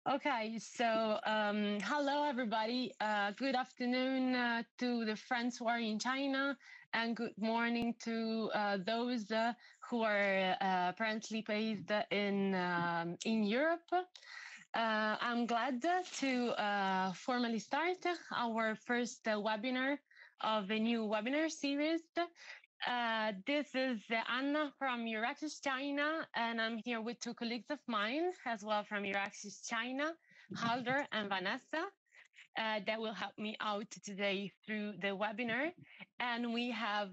Okay, so hello everybody. Good afternoon to the friends who are in China, and good morning to those who are apparently based in Europe. I'm glad to formally start our first webinar of a new webinar series. This is Anna from EURAXESS China, and I'm here with two colleagues of mine as well from EURAXESS China, Halder and Vanessa, that will help me out today through the webinar. And we have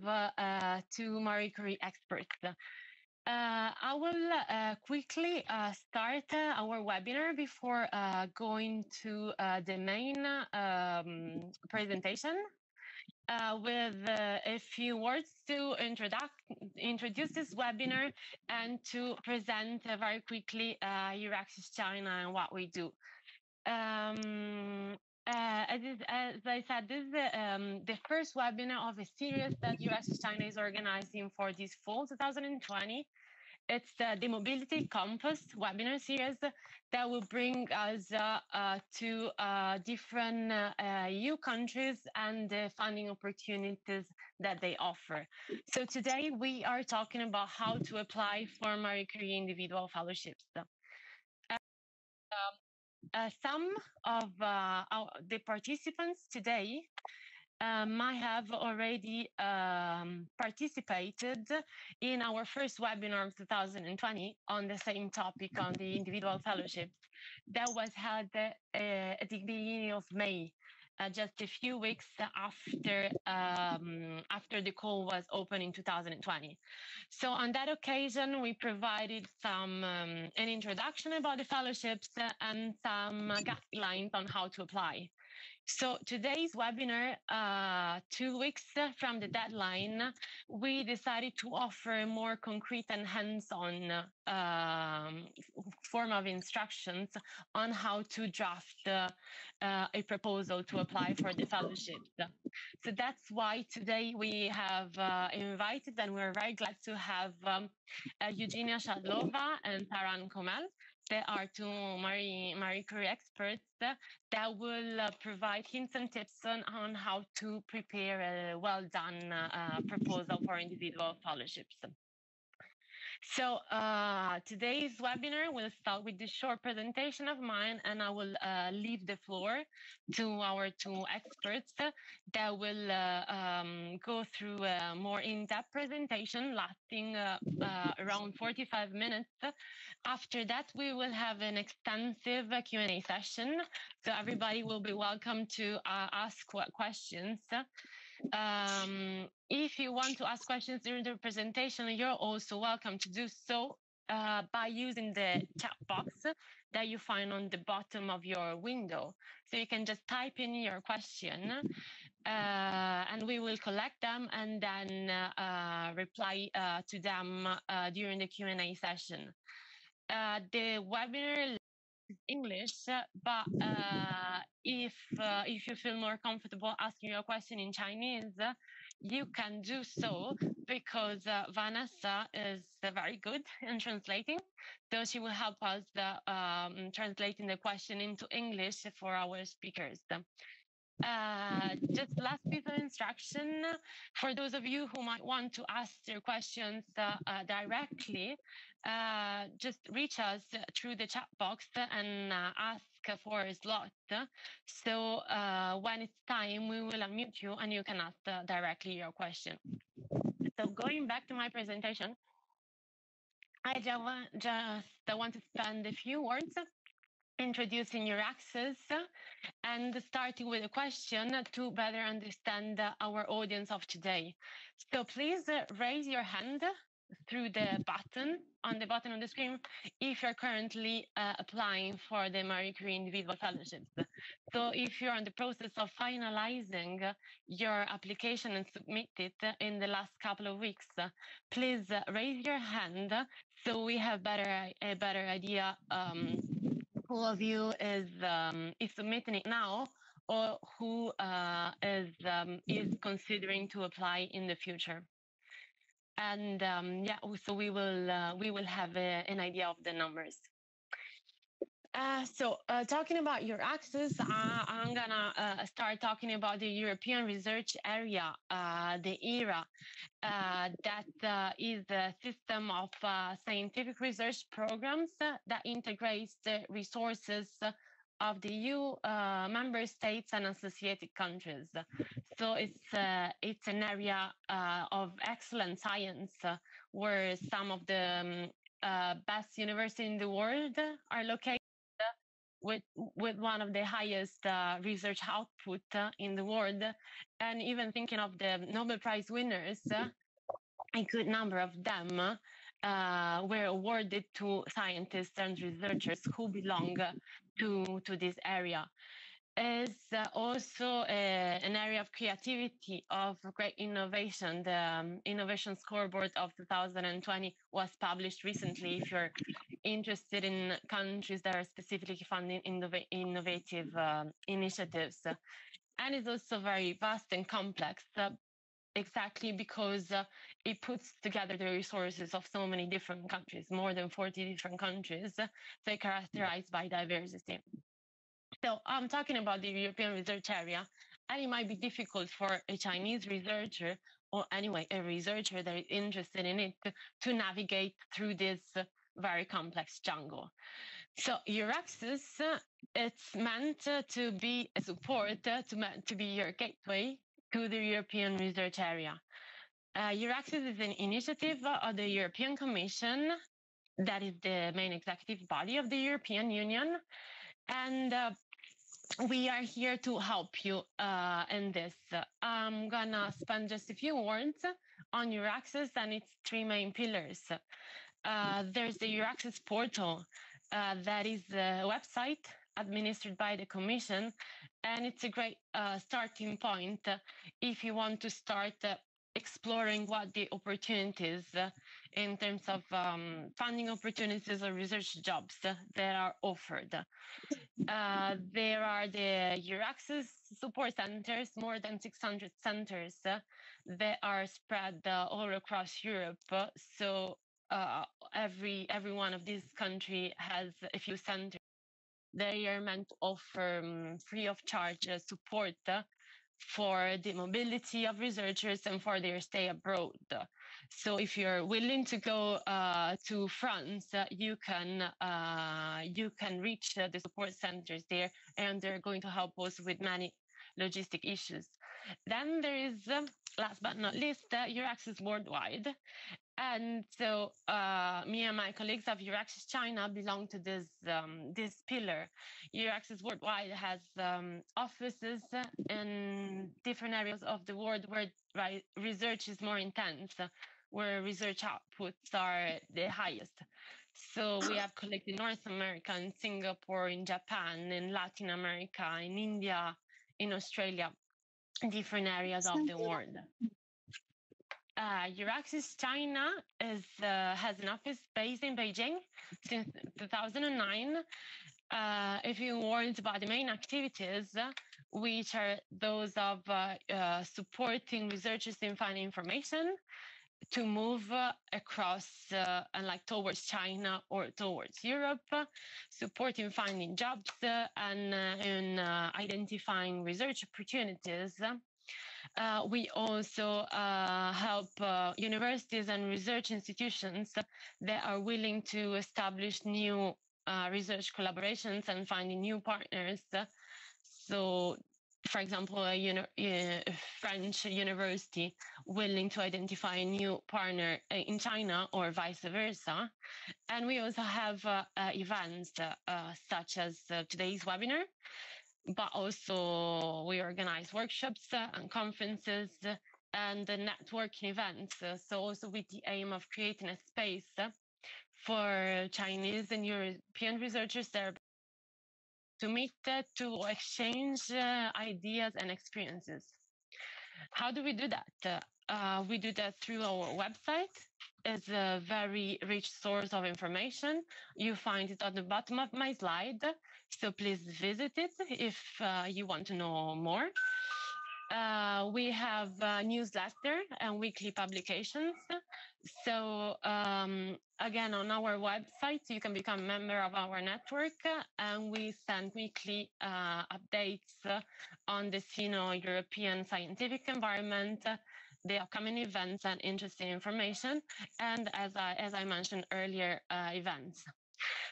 two Marie Curie experts. I will quickly start our webinar before going to the main presentation. With a few words to introduce this webinar and to present very quickly EURAXESS China and what we do. As I said, this is the first webinar of a series that EURAXESS China is organizing for this fall 2020. It's the Mobility Compass webinar series that will bring us to different EU countries and the funding opportunities that they offer. So today we are talking about how to apply for Marie Curie individual fellowships. Some of the participants today might have already participated in our first webinar of 2020 on the same topic, on the individual fellowships. That was held at the beginning of May, just a few weeks after the call was open in 2020. So on that occasion, we provided an introduction about the fellowships and some guidelines on how to apply. So today's webinar, 2 weeks from the deadline, we decided to offer a more concrete and hands-on form of instructions on how to draft a proposal to apply for the fellowship. So that's why today we have invited, and we're very glad to have Eugénia Shadlova and Sara-Anne Comel. They are two Marie Curie experts that will provide hints and tips on how to prepare a well-done proposal for individual fellowships. So today's webinar will start with this short presentation of mine, and I will leave the floor to our two experts that will go through a more in-depth presentation lasting around 45 minutes. After that, we will have an extensive Q&A session, so everybody will be welcome to ask questions. If you want to ask questions during the presentation, you're also welcome to do so by using the chat box that you find on the bottom of your window. So you can just type in your question and we will collect them and then reply to them during the Q&A session. The webinar English, but if you feel more comfortable asking your question in Chinese, you can do so because Vanessa is very good in translating, so she will help us translating the question into English for our speakers. Just last piece of instruction for those of you who might want to ask your questions directly, just reach us through the chat box and ask for a slot. So when it's time, we will unmute you and you can ask directly your question. So going back to my presentation, I just want to spend a few words introducing EURAXESS and starting with a question to better understand our audience of today. So please raise your hand through the button on the bottom of the screen if you're currently applying for the Marie Curie individual fellowships. So if you're in the process of finalizing your application and submit it in the last couple of weeks, please raise your hand so we have a better idea who of you is submitting it now, or who is considering to apply in the future. And yeah, so we will have an idea of the numbers. Talking about EURAXESS, I'm gonna start talking about the European Research Area, the ERA. That is a system of scientific research programs that integrates the resources of the EU member states and associated countries. So it's an area of excellent science where some of the best universities in the world are located with one of the highest research output in the world. And even thinking of the Nobel Prize winners, a good number of them were awarded to scientists and researchers who belong to this area. Is also an area of creativity, of great innovation. The Innovation Scoreboard of 2020 was published recently, if you're interested in countries that are specifically funding innovative initiatives. And it's also very vast and complex, exactly because it puts together the resources of so many different countries, more than 40 different countries, so characterized by diversity. So I'm talking about the European Research Area, and it might be difficult for a Chinese researcher, or anyway, a researcher that is interested in it, to navigate through this very complex jungle. So EURAXESS, it's meant to be a support, to be your gateway to the European Research Area. EURAXESS is an initiative of the European Commission, that is the main executive body of the European Union, and we are here to help you in this. I'm gonna spend just a few words on EURAXESS and its three main pillars. There's the EURAXESS portal, that is a website administered by the Commission, and it's a great starting point if you want to start exploring what the opportunities in terms of funding opportunities or research jobs that are offered. There are the EURAXESS support centers, more than 600 centers that are spread all across Europe. So every one of these countries has a few centers. They are meant to offer free of charge support for the mobility of researchers and for their stay abroad. So if you're willing to go to France, you can reach the support centers there, and they're going to help us with many logistic issues. Then there is, last but not least, EURAXESS Worldwide. And so me and my colleagues of EURAXESS China belong to this pillar. EURAXESS Worldwide has offices in different areas of the world where research is more intense, where research outputs are the highest. So we have colleagues in North America, in Singapore, in Japan, in Latin America, in India, in Australia, different areas of the world. EURAXESS China has an office based in Beijing since 2009. A few words about the main activities, which are those of supporting researchers in finding information to move across and like towards China or towards Europe, supporting finding jobs and in identifying research opportunities. We also help universities and research institutions that are willing to establish new research collaborations and finding new partners. So, for example, a French university willing to identify a new partner in China or vice versa. And we also have events such as today's webinar, but also we organize workshops and conferences and networking events. So also with the aim of creating a space for Chinese and European researchers there to meet, to exchange ideas and experiences. How do we do that? We do that through our website. It's a very rich source of information. You find it at the bottom of my slide, so please visit it if you want to know more. We have a newsletter and weekly publications. So again, on our website, you can become a member of our network, and we send weekly updates on the Sino-European scientific environment, the upcoming events and interesting information, and as I mentioned earlier, events.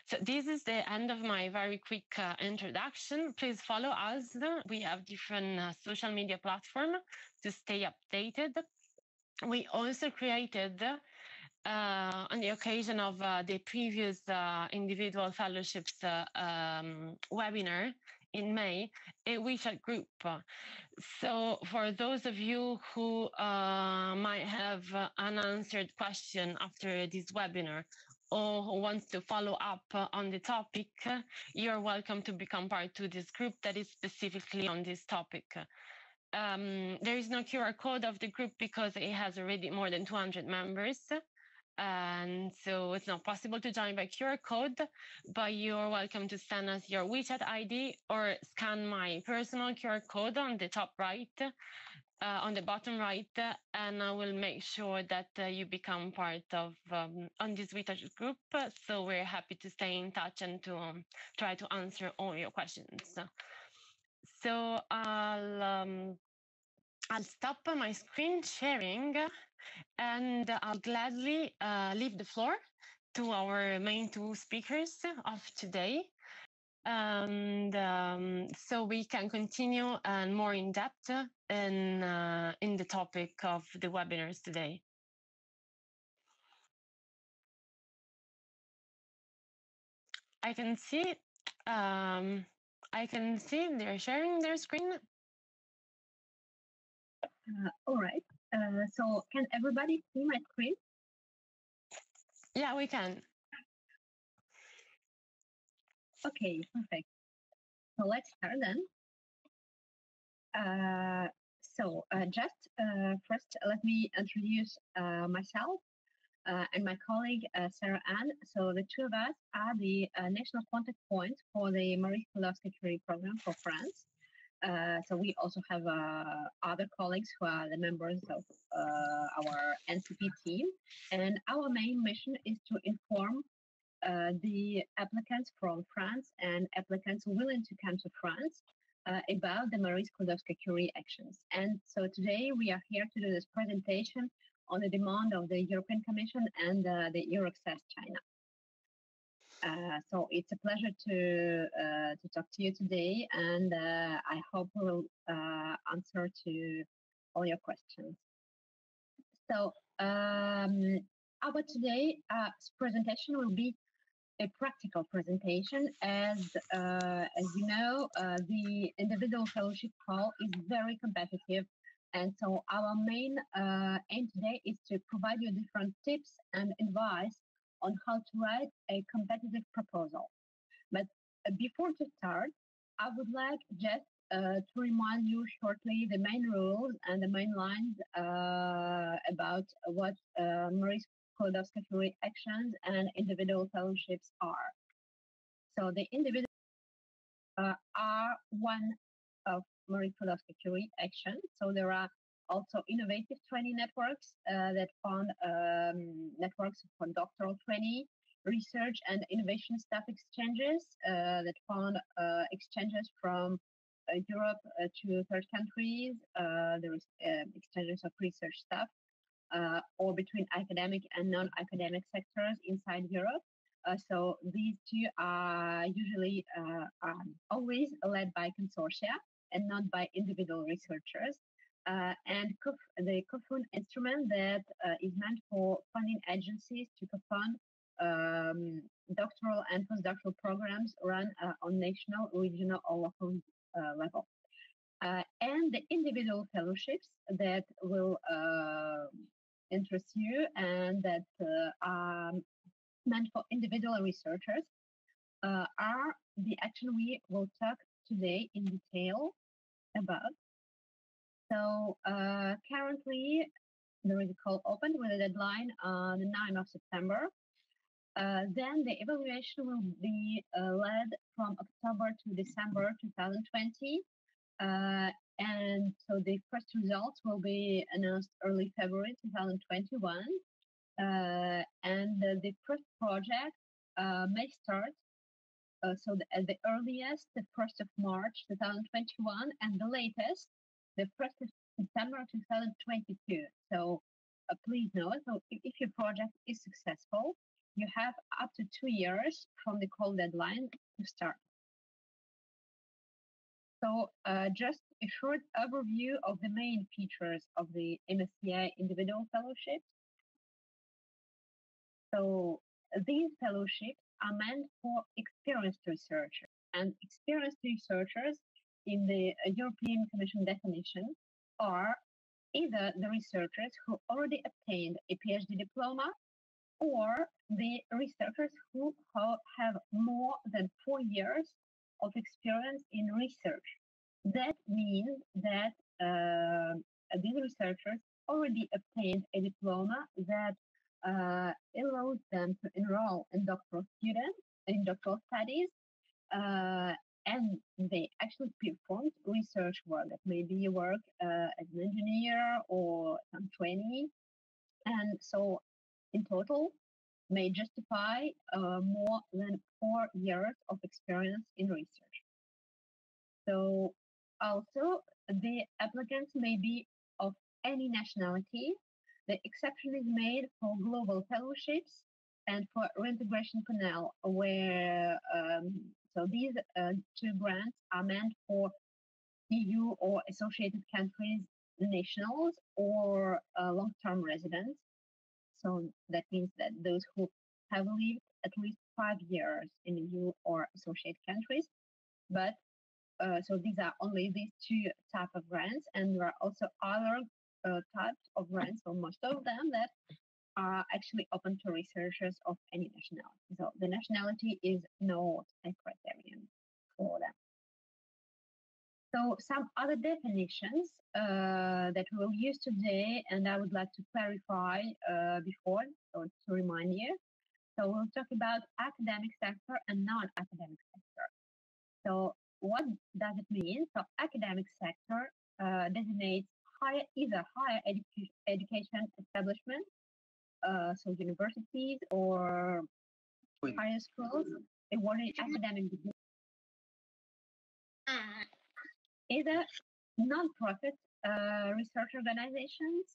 So this is the end of my very quick introduction. Please follow us. We have different social media platforms to stay updated. We also created, on the occasion of the previous individual fellowships webinar in May, a WeChat group. So for those of you who might have unanswered question after this webinar, or who wants to follow up on the topic, you're welcome to become part of this group that is specifically on this topic. There is no QR code of the group because it has already more than 200 members. And so it's not possible to join by QR code, but you're welcome to send us your WeChat ID or scan my personal QR code on the top right, on the bottom right, and I will make sure that you become part of on this WeChat group. So we're happy to stay in touch and to try to answer all your questions. So I'll stop my screen sharing, and I'll gladly leave the floor to our main two speakers of today. And so we can continue and more in depth in the topic of the webinars today. I can see they're sharing their screen. All right. So can everybody see my screen? Yeah, we can. Okay, perfect. So let's start then. First, let me introduce myself and my colleague, Sara-Anne. So the two of us are the national contact point for the Marie Sklodowska-Curie program for France. So we also have other colleagues who are the members of our NCP team. And our main mission is to inform the applicants from France and applicants willing to come to France about the Marie Sklodowska-Curie actions. And so today we are here to do this presentation on the demand of the European Commission and the EURAXESS China. So it's a pleasure to talk to you today, and I hope we'll answer to all your questions. So our today's presentation will be a practical presentation. As you know, the individual fellowship hall is very competitive, and so our main aim today is to provide you different tips and advice on how to write a competitive proposal. But before to start, I would like just to remind you shortly the main rules and the main lines about what Marie Sklodowska-Curie actions and individual fellowships are. So the individual are one of Marie Sklodowska-Curie actions. So there are also innovative training networks that fund networks for doctoral training, research and innovation staff exchanges that fund exchanges from Europe to third countries. There is exchanges of research staff or between academic and non-academic sectors inside Europe. So these two are usually always led by consortia and not by individual researchers. And the co-fund instrument that is meant for funding agencies to co-fund doctoral and postdoctoral programs run on national, regional, or local level. And the individual fellowships that will interest you and that are meant for individual researchers are the action we will talk today in detail about. So currently there is a call open with a deadline on the 9th of September. Then the evaluation will be led from October to December 2020. And so the first results will be announced early February 2021. And the first project may start at the earliest, the 1st of March 2021, and the latest, the 1st of December 2022. So please note, so if your project is successful, you have up to 2 years from the call deadline to start. So just a short overview of the main features of the MSCA individual fellowships. So these fellowships are meant for experienced researchers, and experienced researchers in the European Commission definition are either the researchers who already obtained a PhD diploma or the researchers who have more than 4 years of experience in research. That means that these researchers already obtained a diploma that allows them to enroll in doctoral studies, and they actually performed research work. That may be work as an engineer or some training, and so in total may justify more than 4 years of experience in research. So also the applicants may be of any nationality. The exception is made for global fellowships and for reintegration panel, where so these two grants are meant for EU or associated countries nationals or long-term residents. So that means that those who have lived at least 5 years in EU or associated countries. But so these are only these two types of grants, and there are also other types of grants, or most of them, that are actually open to researchers of any nationality. So the nationality is not a criterion for them. So some other definitions that we'll use today, and I would like to clarify before, so to remind you. So we'll talk about academic sector and non-academic sector. So what does it mean? So academic sector designates either higher education establishment, so universities or higher schools, awarding academic degrees, either non-profit research organizations,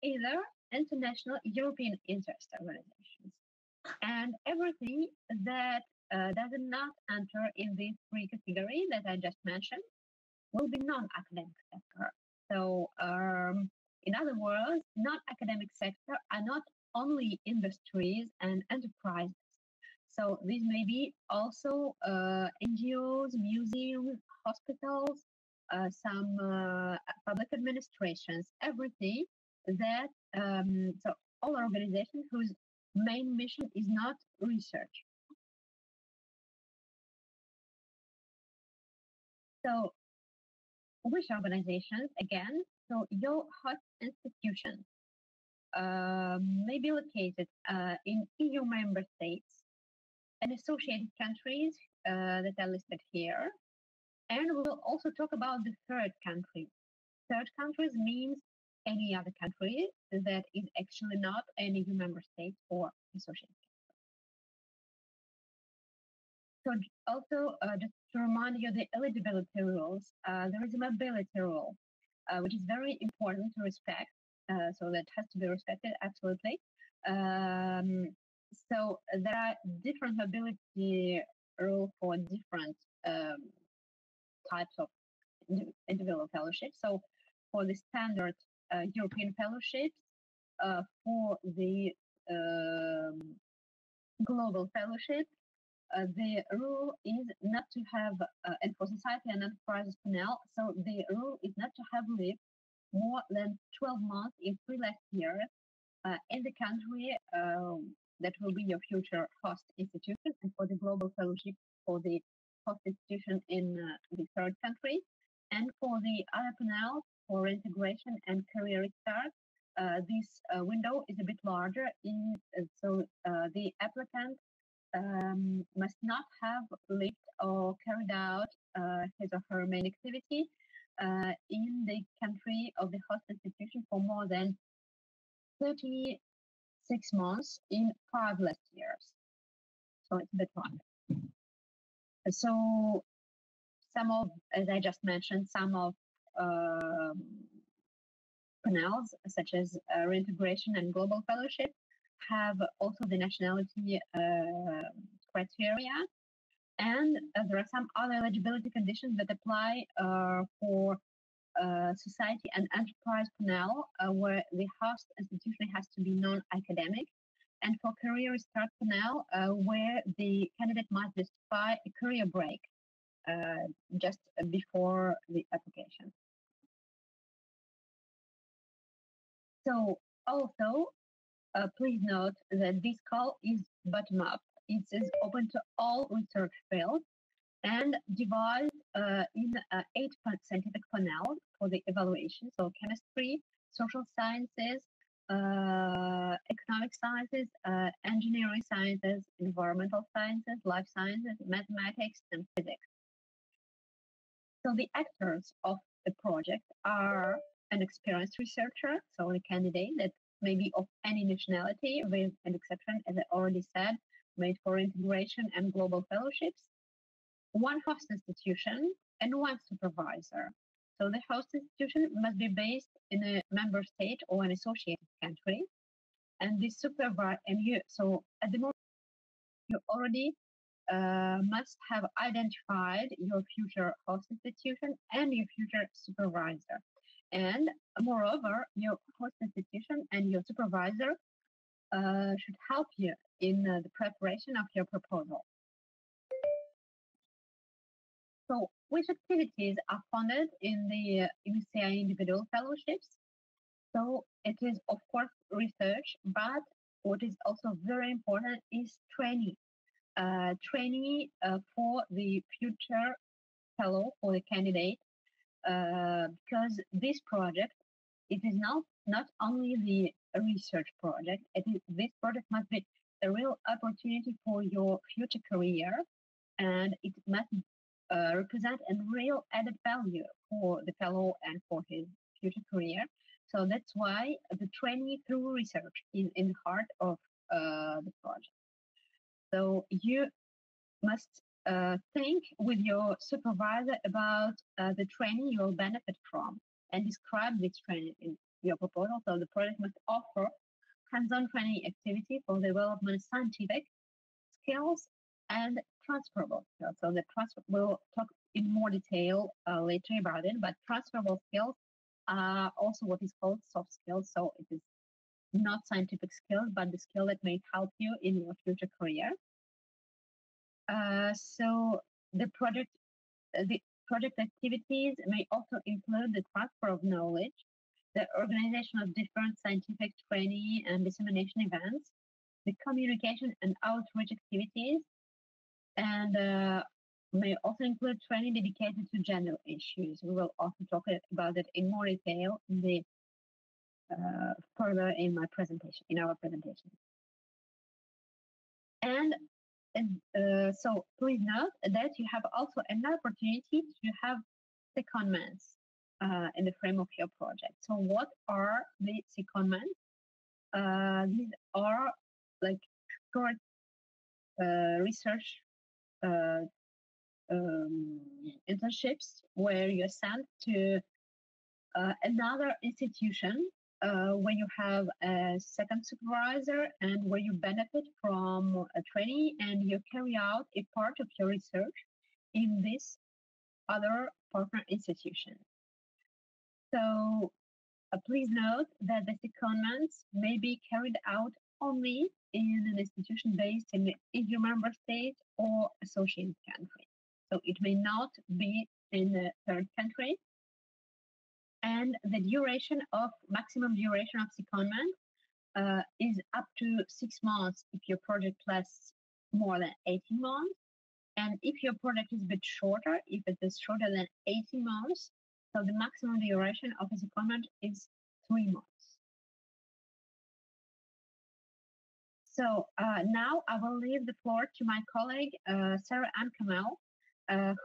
either international European interest organizations, and everything that does not enter in these three categories that I just mentioned will be non-academic sector. So in other words, non-academic sector are not only industries and enterprises. So these may be also NGOs, museums, hospitals, some public administrations, everything that, so all organizations whose main mission is not research. So which organizations, again, so your host institution may be located in EU member states and associated countries that are listed here. And we will also talk about the third country. Third countries means any other country that is actually not an EU member state or associated. So also, just to remind you the eligibility rules, there is a mobility rule, which is very important to respect. So that has to be respected, absolutely. So there are different mobility rules for different types of individual fellowships. So for the standard European fellowships, for the global fellowship, the rule is not to have, and for society and enterprises panel, so the rule is not to have lived more than 12 months in 3 last years in the country that will be your future host institution, and for the global fellowship for the host institution in the third country. And for the other panels, for integration and career start, this window is a bit larger, so the applicant must not have lived or carried out his or her main activity in the country of the host institution for more than 36 months in 5 less years. So it's a bit long. So some of, as I just mentioned, some of panels, such as reintegration and global fellowship, have also the nationality criteria. And there are some other eligibility conditions that apply for society and enterprise panel, where the host institution has to be non-academic, and for career restart panel, where the candidate must justify a career break just before the application. So also, please note that this call is bottom-up. It is open to all research fields and divided in 8 scientific panels for the evaluation. So chemistry, social sciences, economic sciences, engineering sciences, environmental sciences, life sciences, mathematics, and physics. So the actors of the project are an experienced researcher, so a candidate that may be of any nationality, with an exception, as I already said, made for integration and global fellowships, one host institution, and one supervisor. So the host institution must be based in a member state or an associated country, and the supervisor, so at the moment, you already must have identified your future host institution and your future supervisor. And moreover, your host institution and your supervisor should help you in the preparation of your proposal. So which activities are funded in the MSCA individual fellowships? So it is, of course, research, but what is also very important is training. Training for the future fellow, for the candidate, because this project, it is not only the research project, this project must be a real opportunity for your future career, and it must represent a real added value for the fellow and for his future career. So that's why the training through research is in the heart of the project. So you must think with your supervisor about the training you will benefit from and describe this training in your proposal. So the project must offer hands-on training activity for the development of scientific skills and transferable skills. So we'll talk in more detail later about it, but transferable skills are also what is called soft skills. So it is not scientific skills, but the skill that may help you in your future career. So the project activities may also include the transfer of knowledge, the organization of different scientific training and dissemination events, the communication and outreach activities, and may also include training dedicated to gender issues. We will also talk about it in more detail further in our presentation. And so please note that you have also an opportunity to have secondments in the frame of your project. So what are the secondments? These are like short research internships where you're sent to another institution where you have a second supervisor and where you benefit from a training and you carry out a part of your research in this other partner institution. So please note that the secondments may be carried out only in an institution based in the EU member state or associated country. So it may not be in a third country. And the maximum duration of secondment is up to 6 months if your project lasts more than 18 months. And if your project is a bit shorter, if it is shorter than 18 months, so the maximum duration of a secondment is 3 months. So now I will leave the floor to my colleague, Sara-Anne Comel,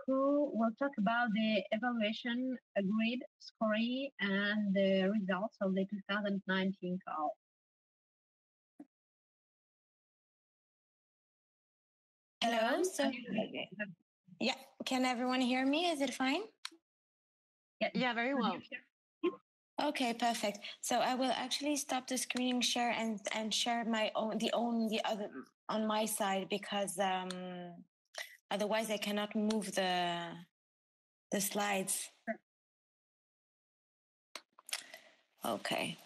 who will will talk about the evaluation, grid, scoring, and the results of the 2019 call. Hello. So, yeah, can everyone hear me? Is it fine? Yeah, very well. Okay, perfect. So I will actually stop the screen share and share my own the other on my side, because otherwise I cannot move the slides. Okay.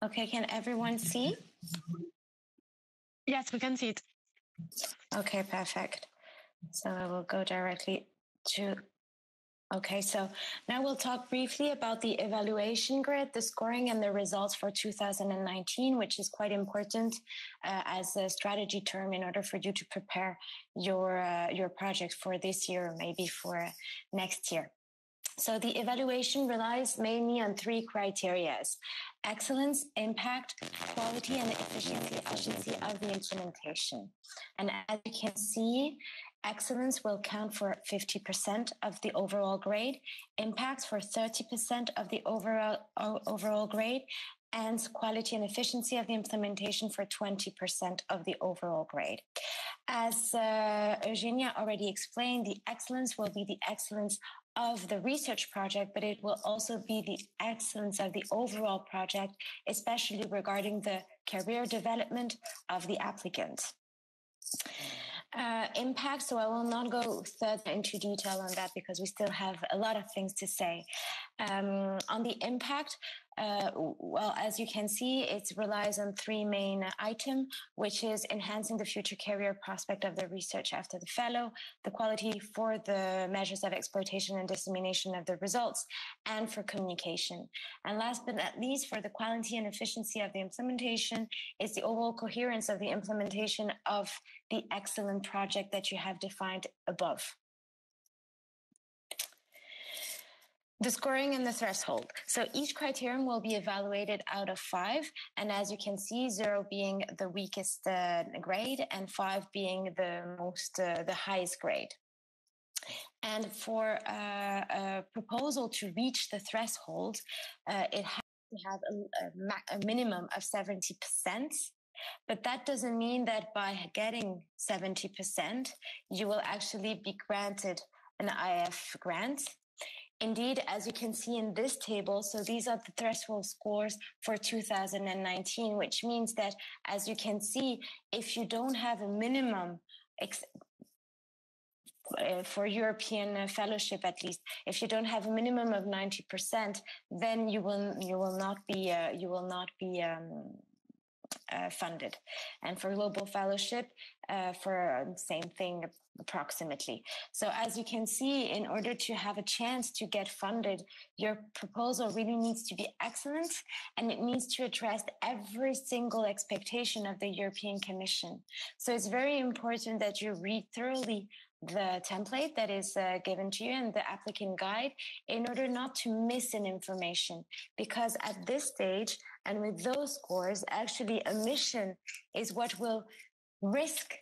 Okay, can everyone see? Yes, we can see it. Okay, perfect. So I will go directly to... Okay, so now we'll talk briefly about the evaluation grid, the scoring, and the results for 2019, which is quite important as a strategy term in order for you to prepare your project for this year, or maybe for next year. So the evaluation relies mainly on three criteria: excellence, impact, quality, and efficiency of the implementation. And as you can see, excellence will count for 50% of the overall grade, impact for 30% of the overall grade, and quality and efficiency of the implementation for 20% of the overall grade. As Eugénia already explained, the excellence will be the excellence of the research project, but it will also be the excellence of the overall project, especially regarding the career development of the applicant. Impact, so I will not go further into detail on that because we still have a lot of things to say. On the impact, well, as you can see, it relies on three main items, which is enhancing the future career prospect of the research after the fellow, the quality for the measures of exploitation and dissemination of the results, and for communication. And last but not least, for the quality and efficiency of the implementation, is the overall coherence of the implementation of the excellent project that you have defined above. The scoring and the threshold. So each criterion will be evaluated out of 5. And as you can see, 0 being the weakest grade and 5 being the highest grade. And for a proposal to reach the threshold, it has to have a minimum of 70%. But that doesn't mean that by getting 70%, you will actually be granted an IF grant. Indeed, as you can see in this table, so these are the threshold scores for 2019, which means that, as you can see, if you don't have a minimum for European fellowship, at least, if you don't have a minimum of 90%, then you will not be funded. And for global fellowship, for the same thing, approximately. So as you can see, in order to have a chance to get funded, your proposal really needs to be excellent, and it needs to address every single expectation of the European Commission. So it's very important that you read thoroughly the template that is given to you and the applicant guide in order not to miss an information, because at this stage and with those scores, actually omission is what will risk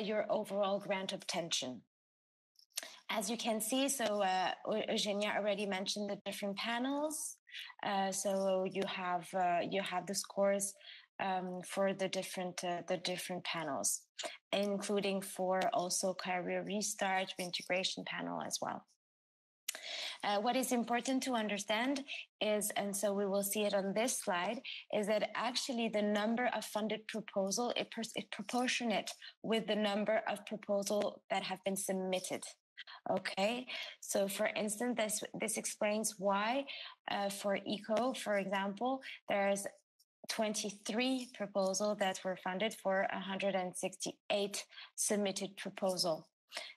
your overall grant obtention. As you can see, so Eugénia already mentioned the different panels. So you have the scores for the different panels, including for also career restart, reintegration panel as well. What is important to understand is, and so we will see it on this slide, is that actually the number of funded proposal is proportionate with the number of proposals that have been submitted. Okay, so for instance, this explains why for ECO, for example, there's 23 proposals that were funded for 168 submitted proposal.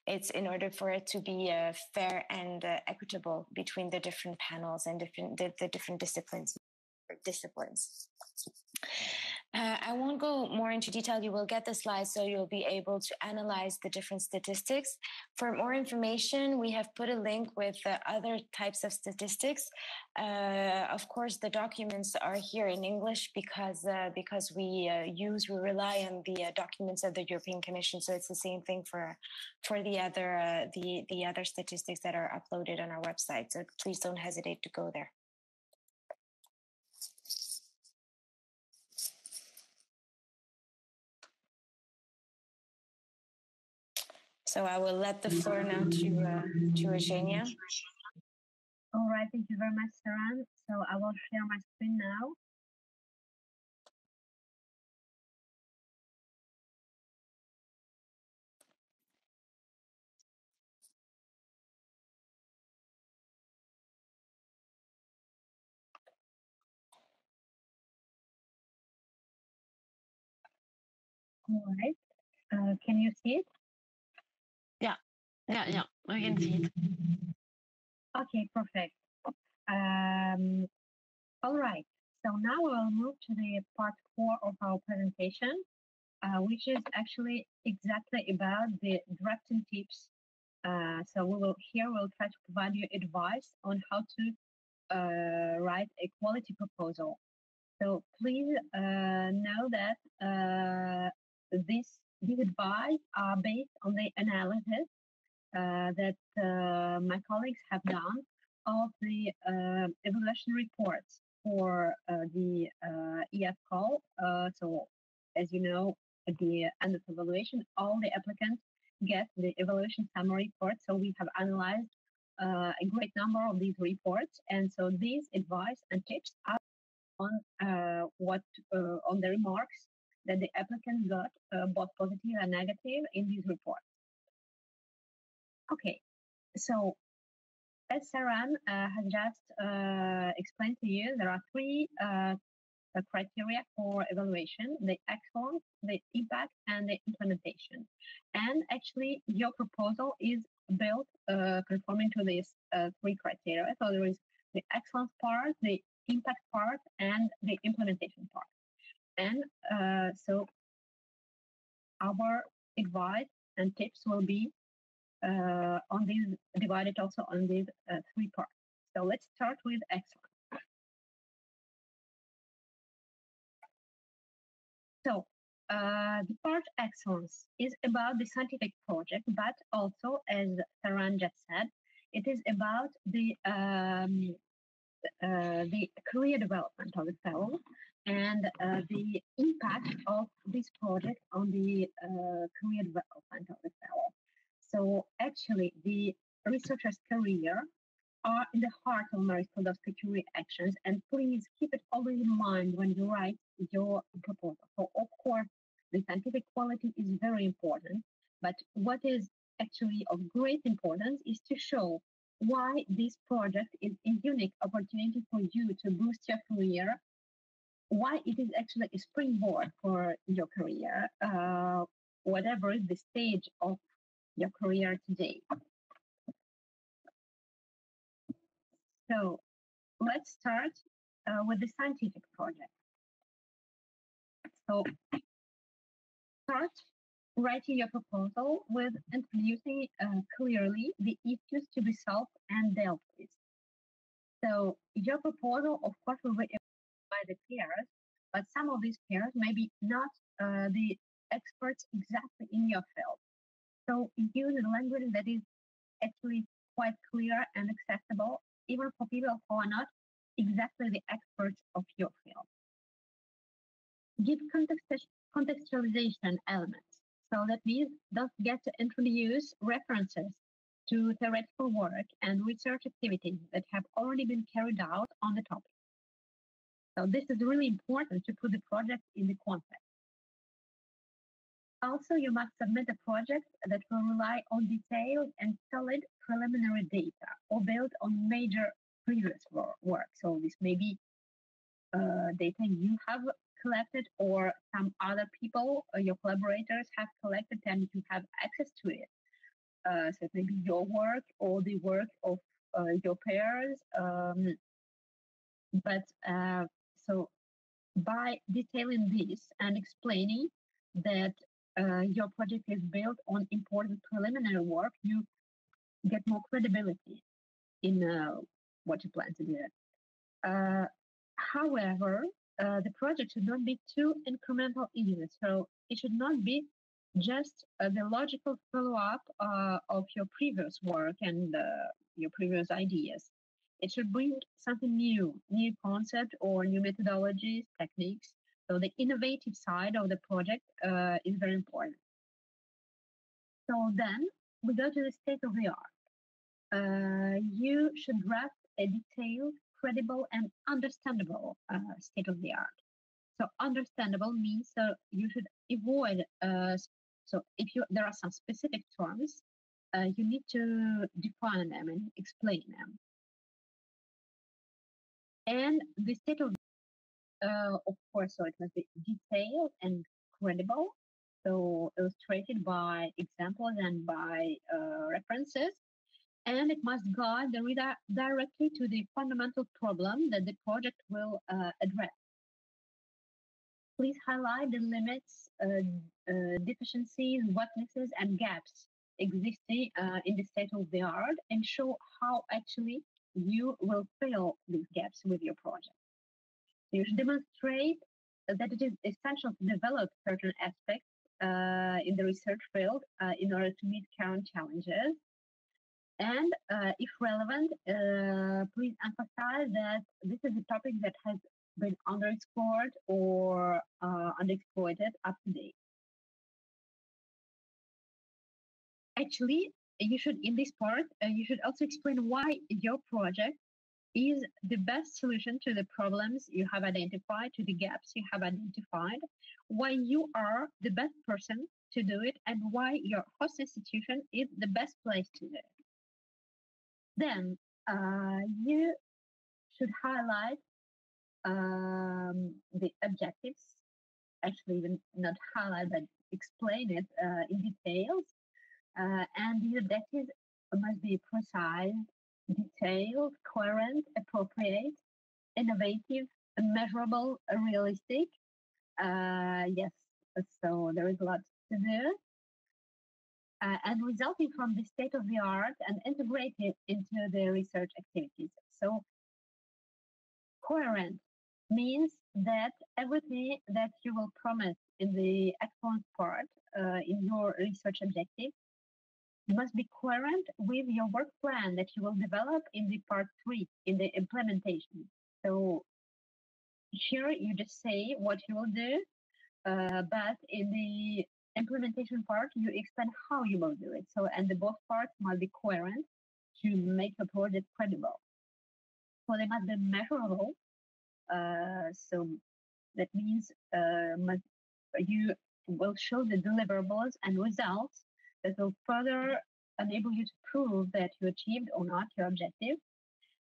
It's in order for it to be fair and equitable between the different panels and the different disciplines. I won't go more into detail. You will get the slides, so you'll be able to analyze the different statistics. For more information, we have put a link with other types of statistics. Of course, the documents are here in English because we rely on the documents of the European Commission. So it's the same thing for the other statistics that are uploaded on our website. So please don't hesitate to go there. So I will let the floor now to Eugénia. All right, thank you very much, Sara-Anne. So I will share my screen now. All right, can you see it? Yeah, I can see it. Okay, perfect. All right, so now we'll move to the part 4 of our presentation, which is actually exactly about the drafting tips. So we'll try to provide you advice on how to write a quality proposal. So please know that these advice are based on the analysis that my colleagues have done of the evaluation reports for the EF call. So as you know, at the end of evaluation, all the applicants get the evaluation summary report. So we have analyzed a great number of these reports. And so these advice and tips are on on the remarks that the applicants got, both positive and negative, in these reports. Okay, so as Sara-Anne has just explained to you, there are three criteria for evaluation: the excellence, the impact, and the implementation. And actually, your proposal is built conforming to these three criteria. So there is the excellence part, the impact part, and the implementation part. And so our advice and tips will be on these, divided also on these three parts. So let's start with excellence. So the part excellence is about the scientific project, but also, as Sara-Anne just said, it is about the career development of the fellow and the impact of this project on the career development of the fellow. So actually, the researcher's career are in the heart of Marie-Sklodowska curie actions, and please keep it always in mind when you write your proposal. So of course, the scientific quality is very important, but what is actually of great importance is to show why this project is a unique opportunity for you to boost your career, why it is actually a springboard for your career, whatever is the stage of your career today. So let's start with the scientific project. So start writing your proposal with introducing clearly the issues to be solved and dealt with. So your proposal, of course, will be evaluated by the peers, but some of these peers may be not the experts exactly in your field. So use a language that is actually quite clear and accessible, even for people who are not exactly the experts of your field. Give contextualization elements. So that means don't forget to introduce references to theoretical work and research activities that have already been carried out on the topic. So this is really important to put the project in the context. Also, you must submit a project that will rely on detailed and solid preliminary data or build on major previous work. So this may be data you have collected or some other people, your collaborators have collected, and you have access to it. So it may be your work or the work of your peers. So by detailing this and explaining that your project is built on important preliminary work, you get more credibility in what you plan to do. However, the project should not be too incremental either. So it should not be just the logical follow-up of your previous work and your previous ideas. It should bring something new concept or new methodologies, techniques. So the innovative side of the project is very important. So then we go to the state of the art. You should draft a detailed, credible, and understandable state of the art. So understandable means you should avoid. So if there are some specific terms, you need to define them and explain them. And the state of course, so it must be detailed and credible. So illustrated by examples and by references. And it must guide the reader directly to the fundamental problem that the project will address. Please highlight the limits, deficiencies, weaknesses, and gaps existing in the state of the art and show how actually you will fill these gaps with your project. You should demonstrate that it is essential to develop certain aspects in the research field in order to meet current challenges. And if relevant, please emphasize that this is a topic that has been underexplored or underexploited up to date. Actually, you should, in this part, you should also explain why your project is the best solution to the problems you have identified, to the gaps you have identified, why you are the best person to do it, and why your host institution is the best place to do it. Then you should highlight the objectives, actually even not highlight, but explain it in details. And the objectives must be precise, detailed, coherent, appropriate, innovative, measurable, realistic. Yes, so there is a lot to do. And resulting from the state of the art and integrated into the research activities. So coherent means that everything that you will promise in the excellence part in your research objective must be coherent with your work plan that you will develop in the part 3, in the implementation. So here you just say what you will do, but in the implementation part, you explain how you will do it. So, and the both parts must be coherent to make the project credible. So they must be measurable. So that means you will show the deliverables and results that will further enable you to prove that you achieved or not your objective.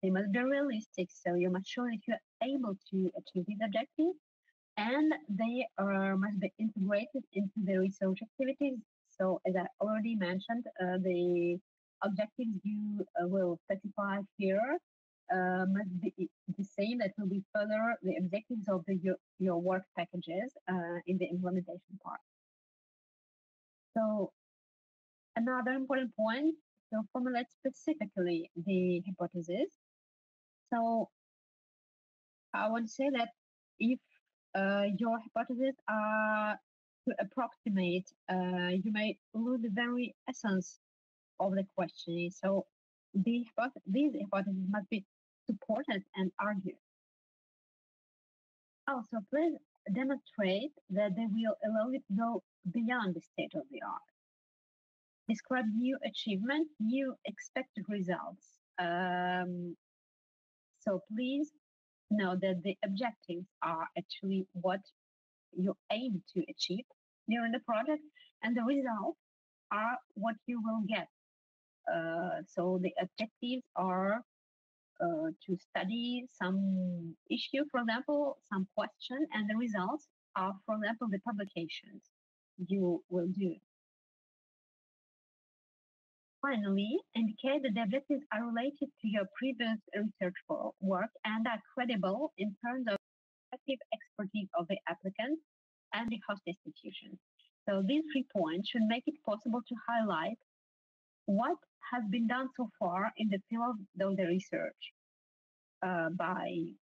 They must be realistic, so you must show that you are able to achieve these objectives, and they must be integrated into the research activities. So as I already mentioned, the objectives you will specify here must be the same. That will be further the objectives of your work packages in the implementation part. So another important point, so formulate specifically the hypothesis. So I would say that if your hypotheses are to approximate, you may lose the very essence of the question. So these hypotheses must be supported and argued. Also, please demonstrate that they will allow you to go beyond the state of the art. Describe new achievements, new expected results. So please know that the objectives are actually what you aim to achieve during the project, and the results are what you will get. So the objectives are to study some issue, for example, some question, and the results are, for example, the publications you will do. Finally, indicate that the objectives are related to your previous research work and are credible in terms of respective expertise of the applicant and the host institution. So these 3 points should make it possible to highlight what has been done so far in the field of the research by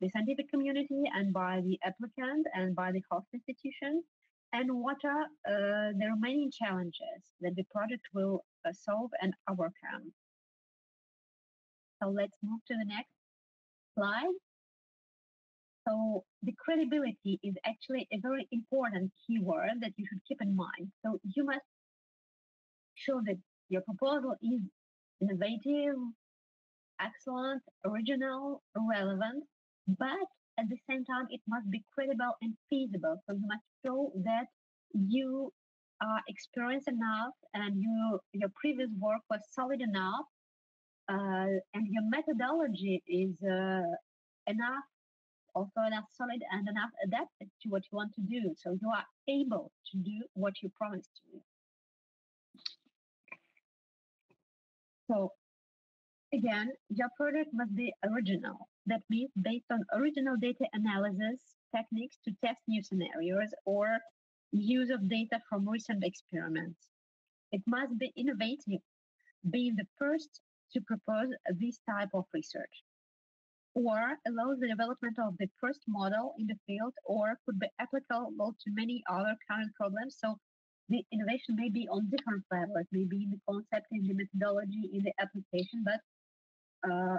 the scientific community and by the applicant and by the host institution, and what are the remaining challenges that the project will solve and overcome. So let's move to the next slide. So the credibility is actually a very important keyword that you should keep in mind. So you must show that your proposal is innovative, excellent, original, relevant, but at the same time, it must be credible and feasible. So you must show that you are experienced enough and your previous work was solid enough, and your methodology is enough, also enough solid and enough adapted to what you want to do. So you are able to do what you promised to do. So again, your project must be original. That means based on original data analysis techniques to test new scenarios or use of data from recent experiments. It must be innovative, being the first to propose this type of research, or allows the development of the first model in the field, or could be applicable to many other current problems. So the innovation may be on different levels, maybe in the concept, in the methodology, in the application, but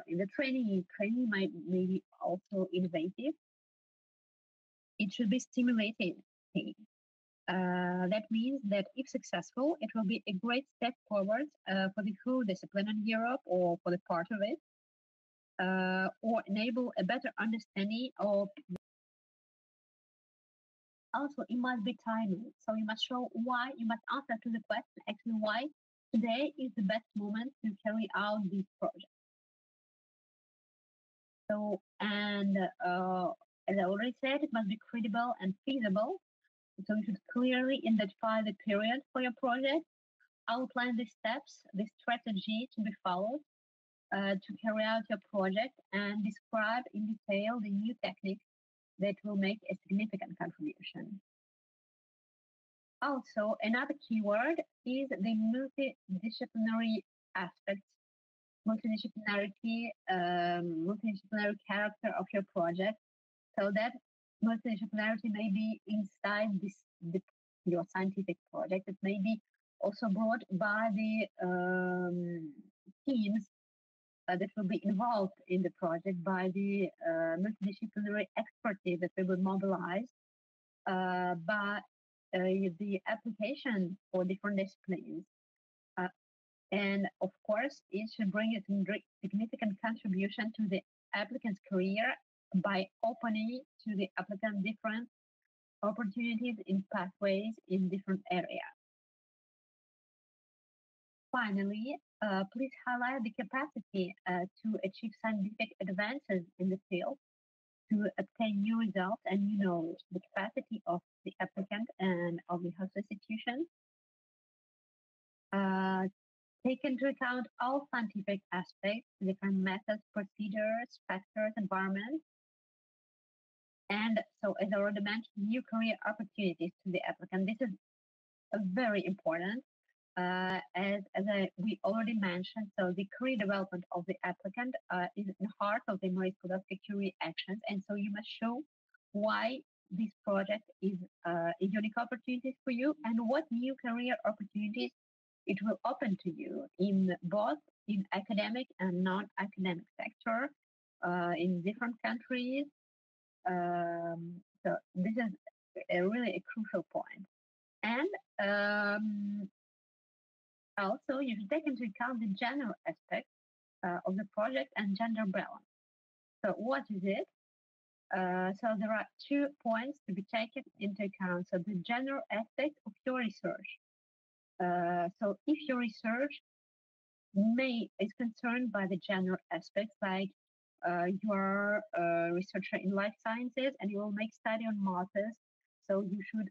in the training may be also innovative. It should be stimulating. That means that if successful, it will be a great step forward for the whole discipline in Europe or for the part of it, or enable a better understanding of. Also, it must be timely. So you must show why, you must answer to the question actually why today is the best moment to carry out this project. So, and as I already said, it must be credible and feasible. So you should clearly identify the period for your project, outline the steps, the strategy to be followed to carry out your project, and describe in detail the new techniques that will make a significant contribution. Also, another keyword is the multidisciplinary aspects, multidisciplinary character of your project. So that multidisciplinarity may be inside your scientific project. It may be also brought by the teams that will be involved in the project, by the multidisciplinary expertise that we will mobilize, by the application for different disciplines. And of course, it should bring a significant contribution to the applicant's career by opening to the applicant different opportunities in pathways in different areas. Finally, please highlight the capacity to achieve scientific advances in the field, to obtain new results and new knowledge, the capacity of the applicant and of the host institution. Take into account all scientific aspects, different methods, procedures, factors, environments. And so, as I already mentioned, new career opportunities to the applicant. This is very important. We already mentioned, so the career development of the applicant is in the heart of the Marie Skłodowska-Curie actions, and so you must show why this project is a unique opportunity for you and what new career opportunities it will open to you in both in academic and non-academic sector in different countries. So this is really a crucial point. And also, you should take into account the gender aspect of the project and gender balance. So what is it? So there are 2 points to be taken into account. So the gender aspect of your research. So if your research is concerned by the gender aspects, like you are a researcher in life sciences and you will make study on moths, so you should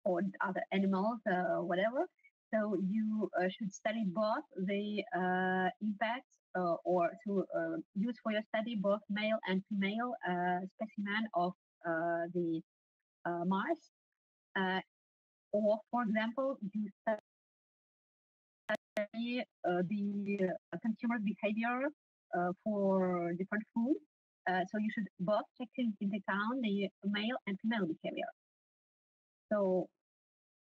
or other animals, whatever. So you should study both the impacts or to use for your study both male and female specimen of the mice, or for example, you study the consumer behavior for different food. So you should both take into account the male and female behavior. So,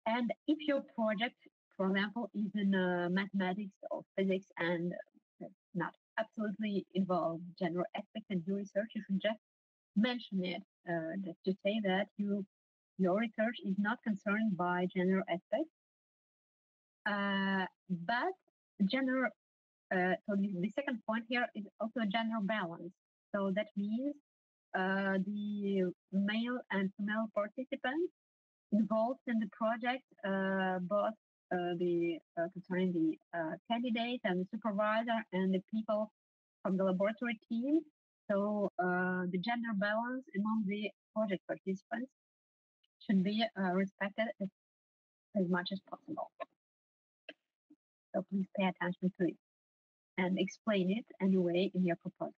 and if your project, for example, is in mathematics or physics and not absolutely involve gender aspect in your research, you should just mention it, just to say that your research is not concerned by gender aspects, but gender. So the second point here is also a gender balance. So that means the male and female participants involved in the project, both concerning the candidate and the supervisor and the people from the laboratory team. So the gender balance among the project participants should be respected as much as possible. So please pay attention to it and explain it anyway in your proposal.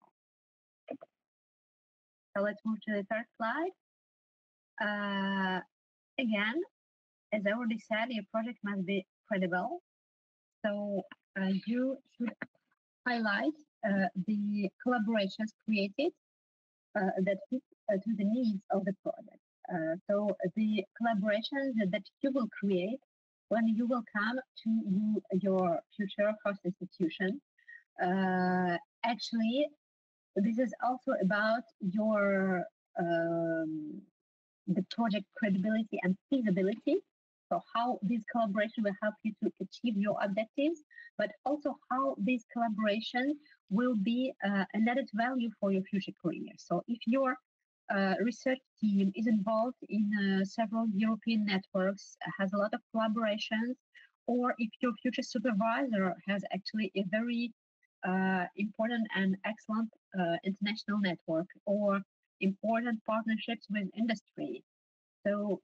So let's move to the third slide. Again, as I already said, your project must be credible. So you should highlight the collaborations created that fit to the needs of the project. So the collaborations that you will create when you will come to your future host institution. Actually, this is also about your the project credibility and feasibility. So how this collaboration will help you to achieve your objectives, but also how this collaboration will be an added value for your future career. So if your research team is involved in several European networks, has a lot of collaborations, or if your future supervisor has actually a very important and excellent international network or important partnerships with industry. So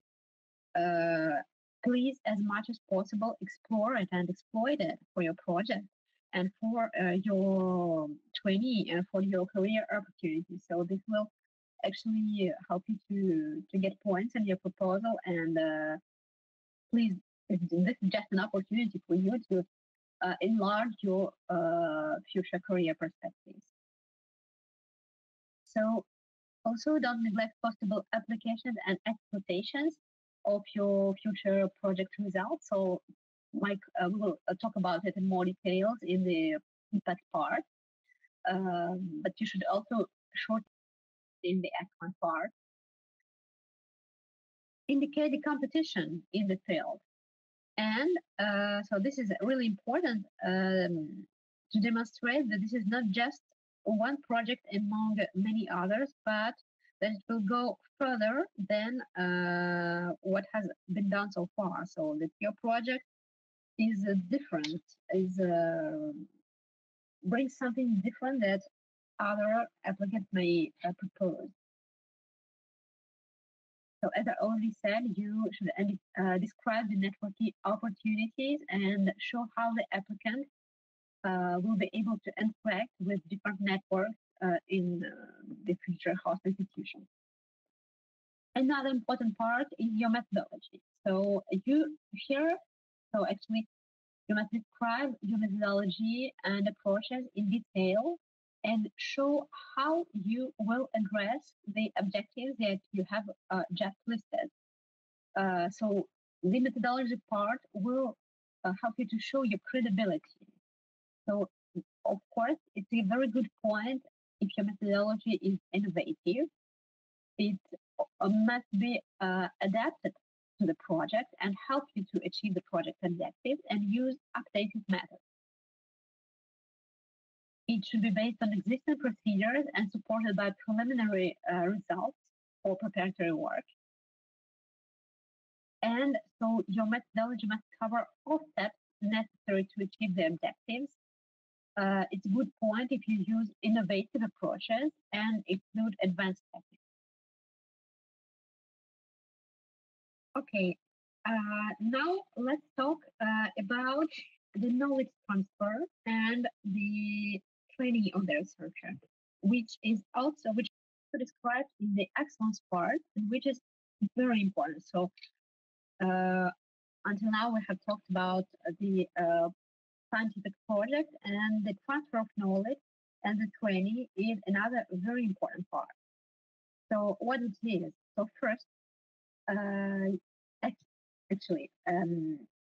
please, as much as possible, explore it and exploit it for your project and for your trainee and for your career opportunities. So this will actually help you to get points in your proposal, and please, this is just an opportunity for you to enlarge your future career perspectives. So also don't neglect possible applications and exploitations of your future project results. So Mike will talk about it in more details in the impact part, but you should also short in the action part. Indicate the competition in the field. And so this is really important to demonstrate that this is not just one project among many others, but that it will go further than what has been done so far. So that your project is different, brings something different that other applicants may propose. So as I already said, you should describe the networking opportunities and show how the applicant will be able to interact with different networks in the future host institution. Another important part is your methodology. So actually you must describe your methodology and approaches in detail and show how you will address the objectives that you have just listed. So the methodology part will help you to show your credibility. So, of course, it's a very good point if your methodology is innovative. It must be adapted to the project and help you to achieve the project objectives and use updated methods. It should be based on existing procedures and supported by preliminary results or preparatory work. And so your methodology must cover all steps necessary to achieve the objectives. It's a good point if you use innovative approaches and include advanced techniques. Okay, now let's talk about the knowledge transfer and the training of the researcher, which is described in the excellence part, and which is very important. So until now, we have talked about the scientific project, and the transfer of knowledge and the training is another very important part. So what it is? So first, actually,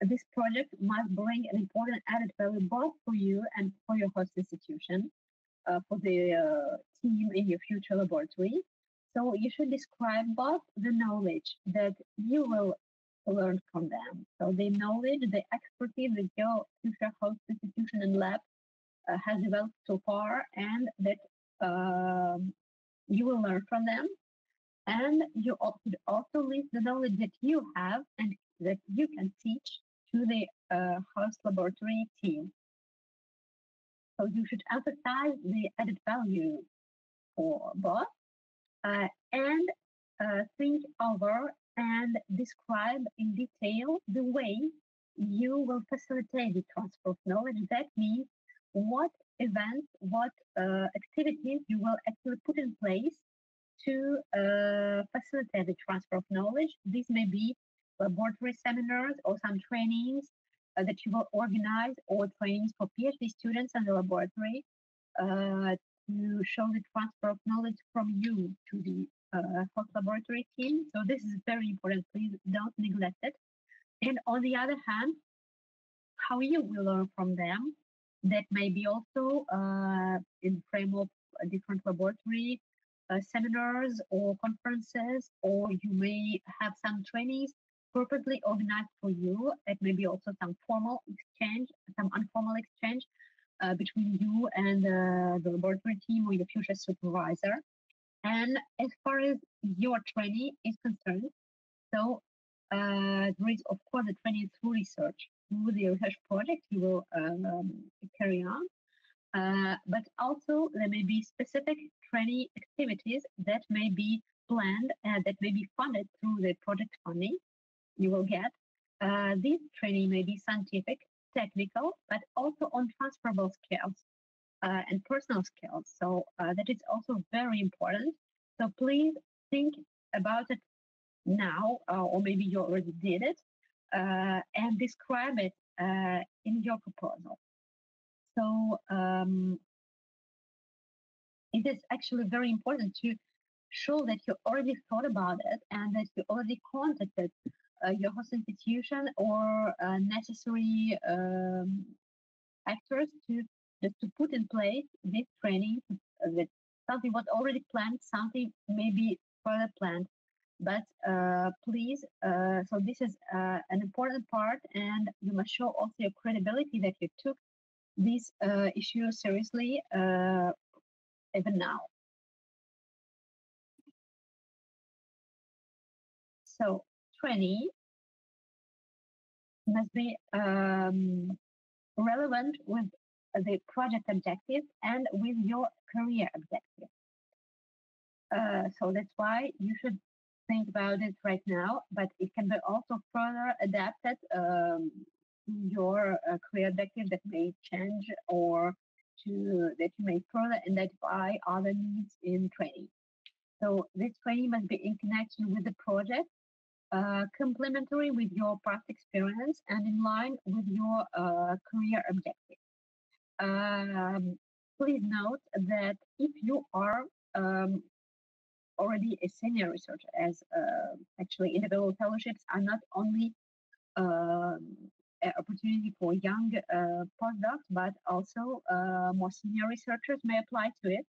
this project must bring an important added value both for you and for your host institution, for the team in your future laboratory. So you should describe both the knowledge that you will learn from them. So the knowledge, the expertise that your future host institution and lab has developed so far, and that you will learn from them. And you should also list the knowledge that you have and that you can teach to the host laboratory team. So you should emphasize the added value for both, and think over and describe in detail the way you will facilitate the transfer of knowledge. That means what events, what activities you will actually put in place to facilitate the transfer of knowledge. These may be laboratory seminars or some trainings that you will organize, or trainings for PhD students in the laboratory to show the transfer of knowledge from you to the host laboratory team. So this is very important. Please don't neglect it. And on the other hand, how you will learn from them, that may be also in the frame of different laboratory seminars or conferences, or you may have some trainings purposely organized for you. It may be also some formal exchange, some informal exchange between you and the laboratory team or your future supervisor. And as far as your training is concerned, so there is, of course, the training through research, through the research project you will carry on. But also there may be specific training activities that may be planned, that may be funded through the project funding you will get. This training may be scientific, technical, but also on transferable skills and personal skills. So that is also very important. So please think about it now, or maybe you already did it, and describe it in your proposal. So it is actually very important to show that you already thought about it and that you already contacted your host institution or necessary actors to just to put in place this training. That something was already planned, something maybe further planned. But please, so this is an important part, and you must show also your credibility that you took this issue seriously, even now. So training must be relevant with the project objective and with your career objective. So that's why you should think about it right now, but it can be also further adapted to your career objective that may change, or that you may further identify other needs in training. So this training must be in connection with the project, complementary with your past experience, and in line with your career objective. Please note that if you are already a senior researcher, as actually individual fellowships are not only an opportunity for young postdocs, but also more senior researchers may apply to it.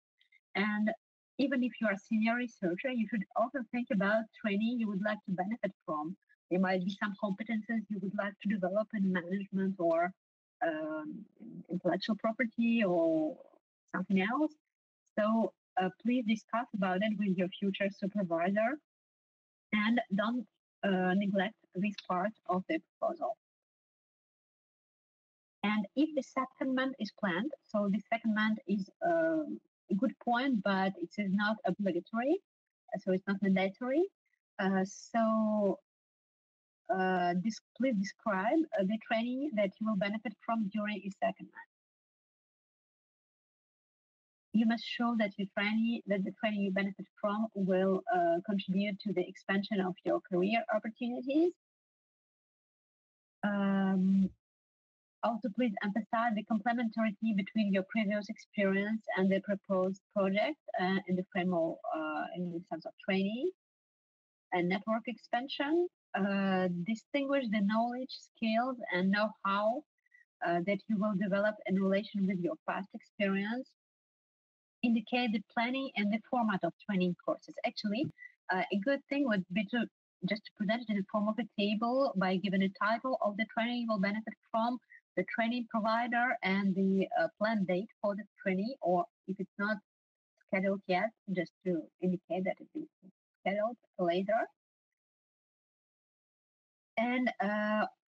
And even if you are a senior researcher, you should also think about training you would like to benefit from. There might be some competences you would like to develop in management or intellectual property or something else. So please discuss about it with your future supervisor, and don't neglect this part of the proposal. And if the secondment is planned, so the secondment is a good point, but it is not obligatory, so it's not mandatory. Please describe the training that you will benefit from during a secondment. you must show that the training you benefit from will contribute to the expansion of your career opportunities. Also, please emphasize the complementarity between your previous experience and the proposed project in the frame of, in the sense of training and network expansion. Distinguish the knowledge, skills, and know-how that you will develop in relation with your past experience. Indicate the planning and the format of training courses. Actually, a good thing would be to just present it in the form of a table by giving a title of the training you will benefit from, the training provider, and the planned date for the training, or if it's not scheduled yet, just to indicate that it is scheduled later. And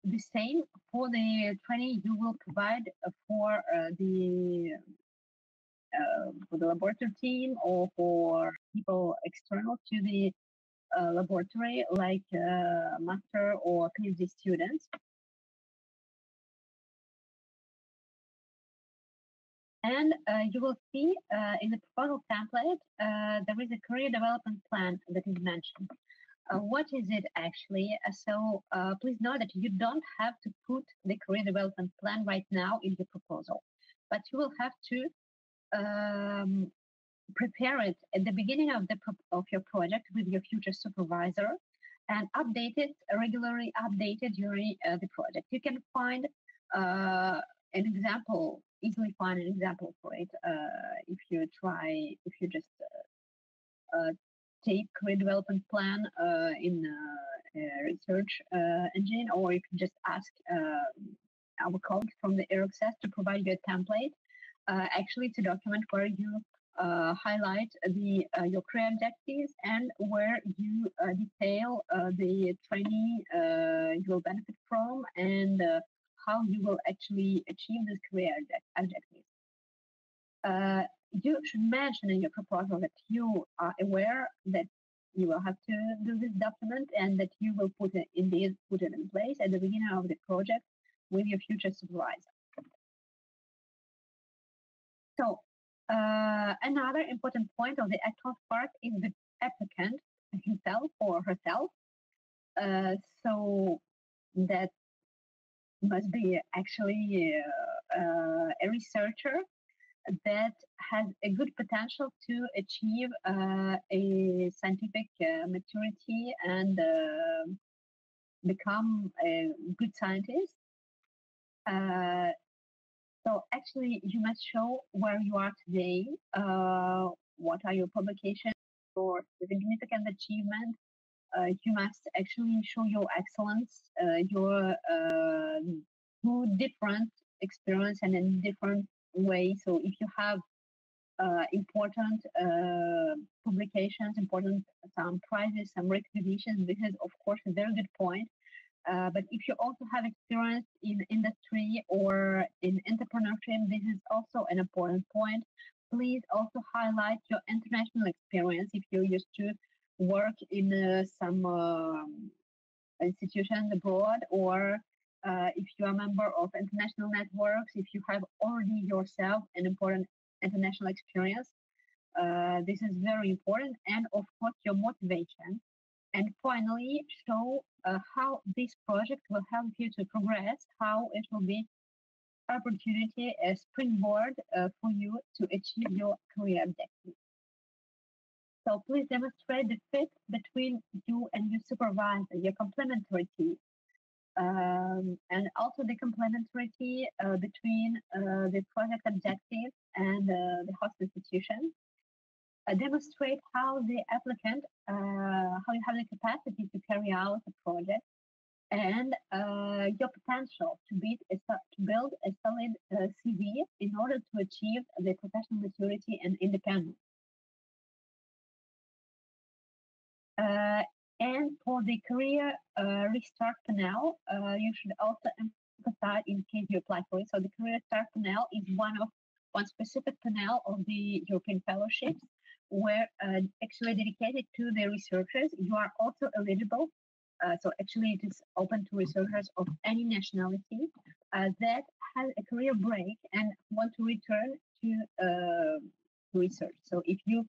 the same for the training you will provide for the laboratory team or for people external to the laboratory, like master or PhD students. And you will see in the proposal template, there is a career development plan that is mentioned. What is it actually? So please know that you don't have to put the career development plan right now in the proposal, but you will have to prepare it at the beginning of your project with your future supervisor and update it, regularly updated during the project. You can find an example, easily find an example for it if you just take career development plan in a research engine, or you can just ask our colleagues from the EURAXESS to provide you a template actually to document where you highlight your career objectives and where you detail the training you will benefit from and how you will actually achieve this career objectives. You should mention in your proposal that you are aware that you will have to do this document and that you will put it in place at the beginning of the project with your future supervisor. So another important point of the actual part is the applicant himself or herself. So that must be actually a researcher that has a good potential to achieve a scientific maturity and become a good scientist. So actually, you must show where you are today, what are your publications or significant achievements. You must actually show your excellence, your two different experience and in different ways. So if you have important publications, some prizes, some recognitions, this is of course a very good point. But if you also have experience in industry or in entrepreneurship, this is also an important point. Please also highlight your international experience if you used to work in some institutions abroad, or if you are a member of international networks, if you have already yourself an important international experience. This is very important, and of course your motivation. And finally, show how this project will help you to progress, how it will be opportunity, a springboard for you to achieve your career objectives. So please demonstrate the fit between you and your supervisor, your complementarity, and also the complementarity between the project objectives and the host institution. Demonstrate how the applicant, how you have the capacity to carry out the project, and your potential to build a solid CV in order to achieve the professional maturity and independence. And for the career restart panel, you should also emphasize in case you apply for it. So the career start panel is one specific panel of the European fellowships, where actually dedicated to the researchers. You are also eligible. So actually it is open to researchers of any nationality that has a career break and want to return to research. So if you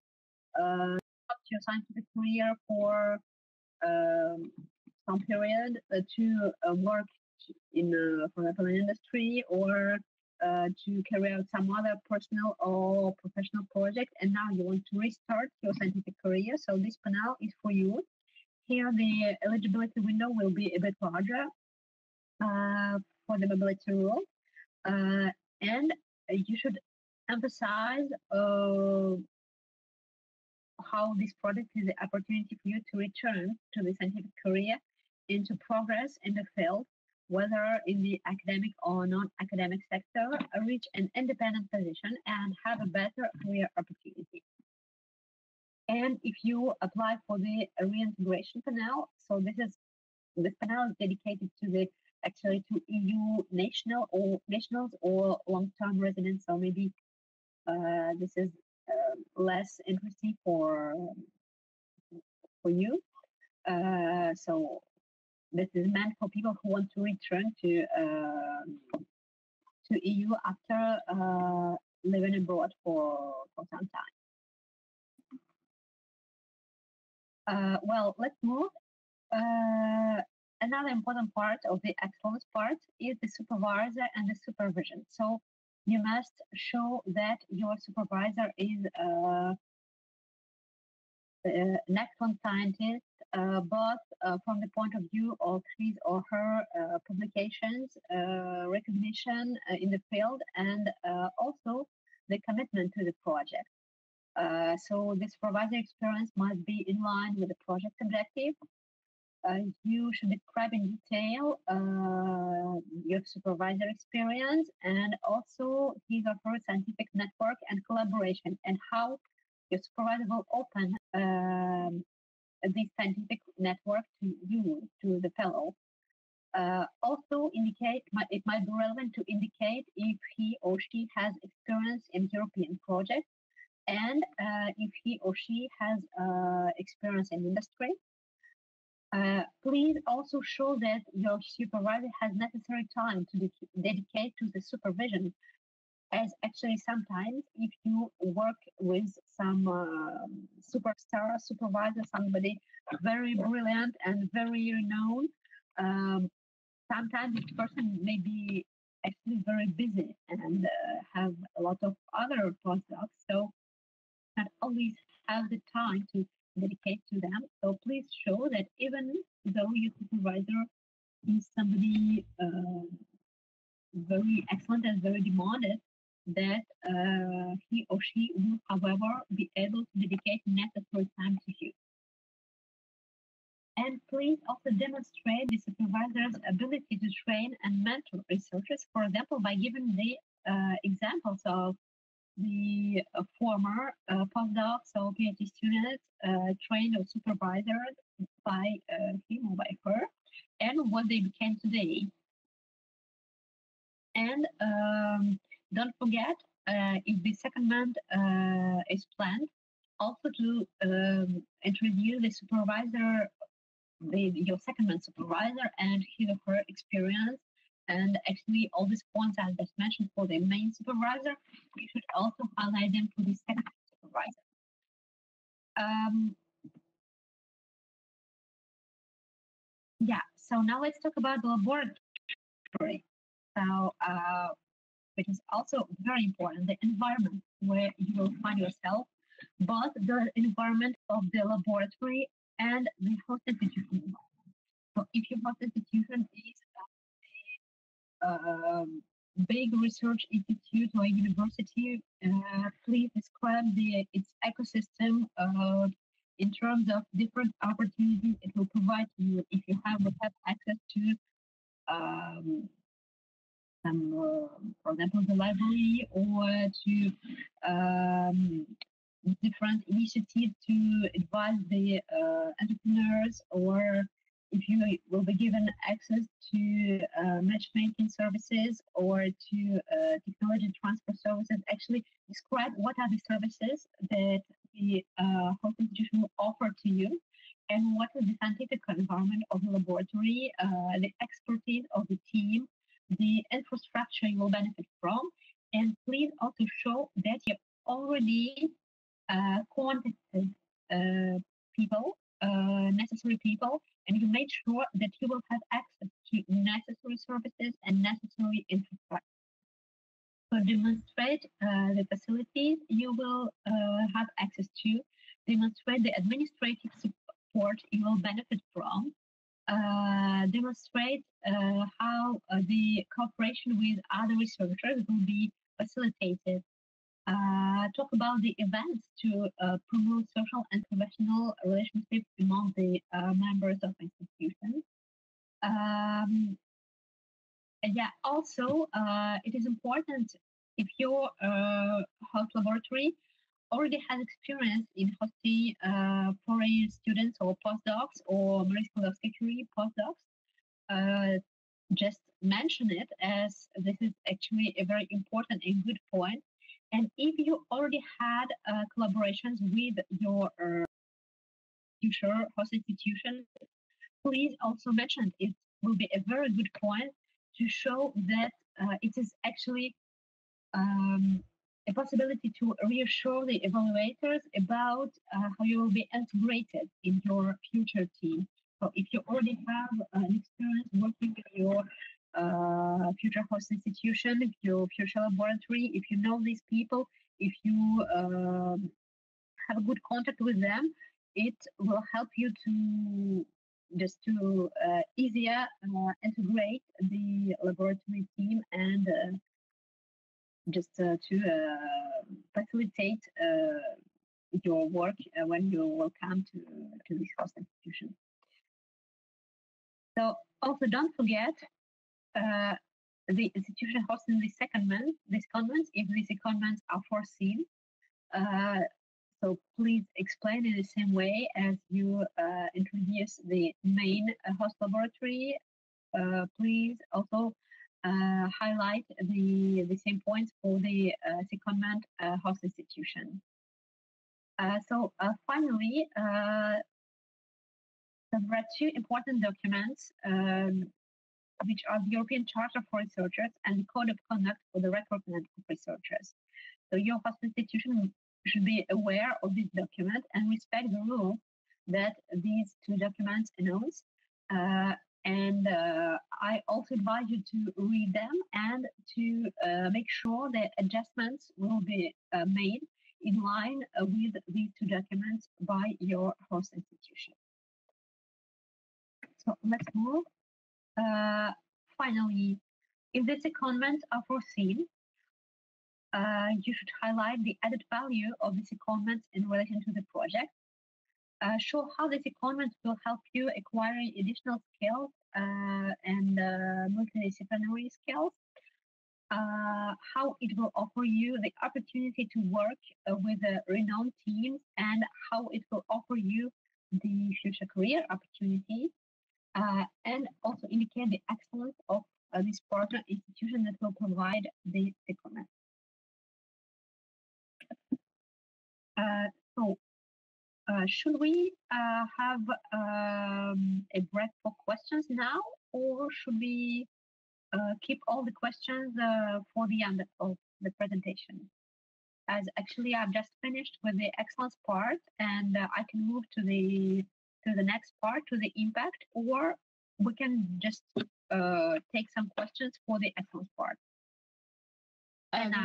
stopped your scientific career for some period to work in, for example, an industry, or to carry out some other personal or professional project, and now you want to restart your scientific career, so this panel is for you. Here, the eligibility window will be a bit larger for the mobility rule, and you should emphasize how this project is the opportunity for you to return to the scientific career, into progress in the field, whether in the academic or non-academic sector, reach an independent position and have a better career opportunity. And if you apply for the reintegration panel, so this panel is dedicated to the to EU nationals or long-term residents. So maybe this is less interesting for you. So this is meant for people who want to return to EU after living abroad for some time. Well, let's move. Another important part of the excellence part is the supervisor and the supervision. So you must show that your supervisor is an excellent scientist, both from the point of view of his or her publications, recognition in the field, and also the commitment to the project. So the supervisor experience must be in line with the project objective. You should describe in detail your supervisor experience and also his or her scientific network and collaboration, and how your supervisor will open this scientific network to you, to the fellow. Also indicate, it might be relevant to indicate if he or she has experience in European projects, and if he or she has experience in industry. Please also show that your supervisor has necessary time to dedicate to the supervision, as actually sometimes if you work with some superstar supervisor, somebody very brilliant and very renowned, sometimes this person may be actually very busy and have a lot of other postdocs, so not always have the time to dedicate to them. So please show that even though your supervisor is somebody very excellent and very demanded, that he or she will, however, be able to dedicate necessary time to you. And please also demonstrate the supervisor's ability to train and mentor researchers, for example, by giving the examples of the former postdocs or PhD students trained or supervised by him or by her, and what they became today. And don't forget, if the secondment is planned, also to introduce the supervisor, your secondment supervisor, and his or her experience. And actually, all these points I just mentioned for the main supervisor, we should also highlight them for the second supervisor. Yeah, so now let's talk about the laboratory. So, which is also very important, the environment where you will find yourself, both the environment of the laboratory and the host institution environment. So if your host institution is big research institute or university, please describe its ecosystem in terms of different opportunities it will provide to you if you have access to for example, the library, or to different initiatives to advise the entrepreneurs, or if you will be given access to matchmaking services or to technology transfer services. Actually describe what are the services that the host institution will offer to you, and what is the scientific environment of the laboratory, the expertise of the team, the infrastructure you will benefit from. And please also show that your already contacted people, necessary people, and you made sure that you will have access to necessary services and necessary infrastructure. So demonstrate the facilities you will have access to, demonstrate the administrative support you will benefit from, demonstrate how the cooperation with other researchers will be facilitated, talk about the events to promote social and professional relationships among the members of institutions. And yeah, also, it is important if your host laboratory already has experience in hosting foreign students or postdocs or marine security postdocs, just mention it, as this is actually a very important and good point. And if you already had collaborations with your future host institution, please also mention it. It will be a very good point to show that it is actually a possibility to reassure the evaluators about how you will be integrated in your future team. So if you already have an experience working in your future host institution, if your future laboratory, if you know these people, if you have a good contact with them, it will help you to just to easier integrate the laboratory team and just to facilitate your work when you will come to this host institution. So also don't forget the institution hosting the secondments, if these secondments are foreseen. So please explain in the same way as you introduce the main host laboratory. Please also highlight the same points for the secondment host institution. So finally, there are two important documents, which are the European Charter for Researchers and the Code of Conduct for the Recruitment of Researchers. So your host institution should be aware of this document and respect the rules that these two documents announce. And I also advise you to read them and to make sure that adjustments will be made in line with these two documents by your host institution. So let's move. Finally, if the secondments are foreseen, you should highlight the added value of the secondments in relation to the project. Show how the secondments will help you acquiring additional skills and multidisciplinary skills. How it will offer you the opportunity to work with renowned teams, and how it will offer you the future career opportunities, and also indicate the excellence of this partner institution that will provide the secondment. So should we have a break for questions now, or should we keep all the questions for the end of the presentation? As actually I've just finished with the excellence part, and I can move to the next part, to the impact, or we can just take some questions for the excellence part. Thank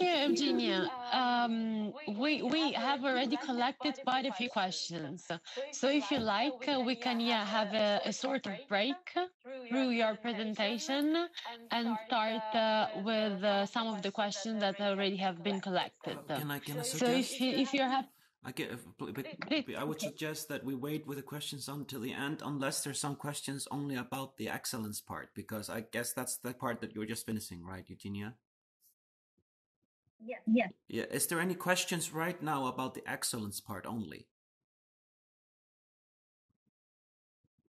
you, Eugénia. We have already collected quite a few questions. So if you like, we can have a sort of break through your presentation and start with some of the questions that already have been collected. Can I suggest? So if you're happy. I would suggest that we wait with the questions until the end, unless there's some questions only about the excellence part, because I guess that's the part that you're just finishing, right, Eugénia? Yes. Yeah. Is there any questions right now about the excellence part only?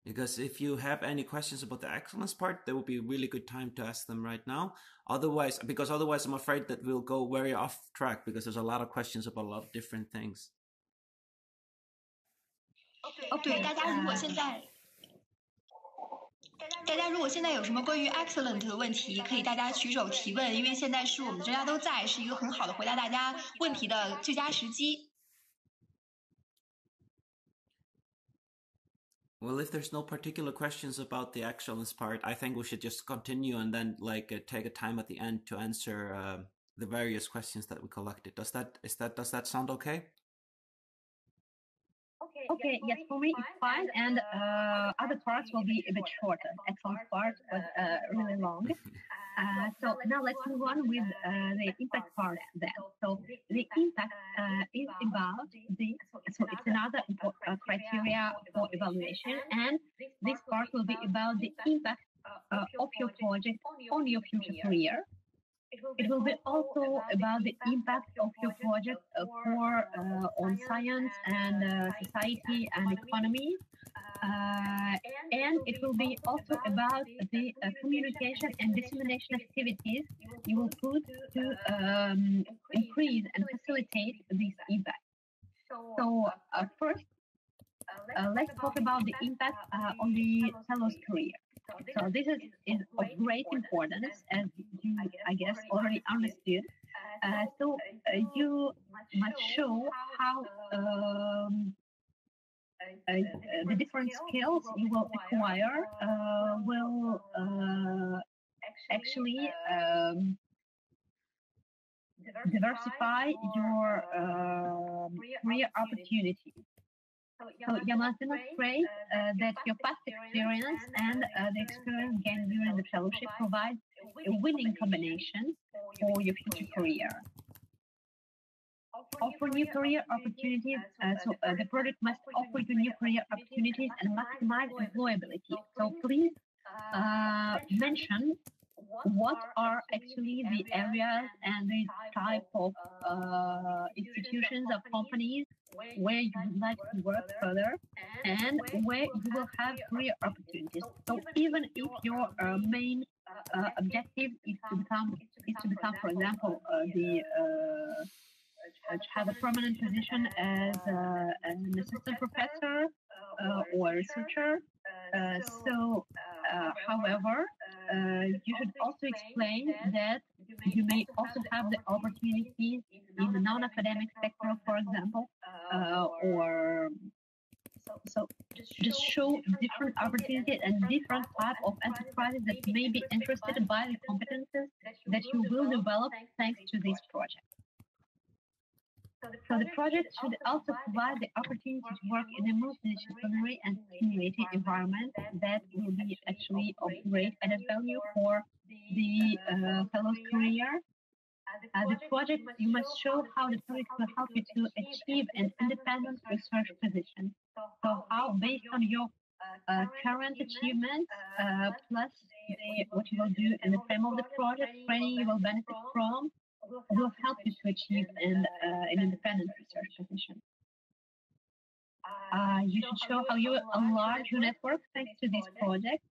Because if you have any questions about the excellence part, there will be a really good time to ask them right now. Otherwise, I'm afraid that we'll go very off track, because there's a lot of questions about a lot of different things. 大家如果现在有什么关于 excellent 的问题，可以大家举手提问，因为现在是我们大家都在，是一个很好的回答大家问题的最佳时机。Well, if there's no particular questions about the excellence part, I think we should just continue and then take a time at the end to answer the various questions that we collected. Does that sound okay? Okay, yes, for me it's fine, and other parts will be a bit shorter. Excellent part was really long. So now let's move on with the impact part then. So the impact is about so it's another criteria for evaluation, and this part will be about the impact of your project on your future career. It will be also about the impact of your project on science and society and economy. And it will be also about the communication and dissemination activities you will put to increase and facilitate this impact. So first, let's talk about the impact on the fellow's career. So this is of great importance, as you, I guess, already understood. So you must show how the different skills you will acquire will actually diversify your career opportunities. So you must demonstrate that your past experience and the experience gained during the fellowship provides a winning combination for your future career. Offer new career opportunities. So the project must offer you new career opportunities and maximize employability. So please mention what are actually the areas and the type of institutions or companies where you would like to work further and where you will have career opportunities. So even if your main objective is to become, for example, to have a permanent position as an assistant professor or researcher. However, you should also explain that you may also have the opportunities in the non-academic sector, for example, or so just show different opportunities and different type of enterprises that may be interested by the competences that you will develop thanks to this project. So the project should also provide the opportunity to work in a multidisciplinary and stimulating environment that will be actually of great added value for the fellow's career. The project, you must show how the project will help you to achieve an independent research position. So how, based on your current achievements, plus what you will do in the frame of the project, training you will benefit from, will help you to achieve an independent research position. You should show how you will enlarge your network thanks to this project,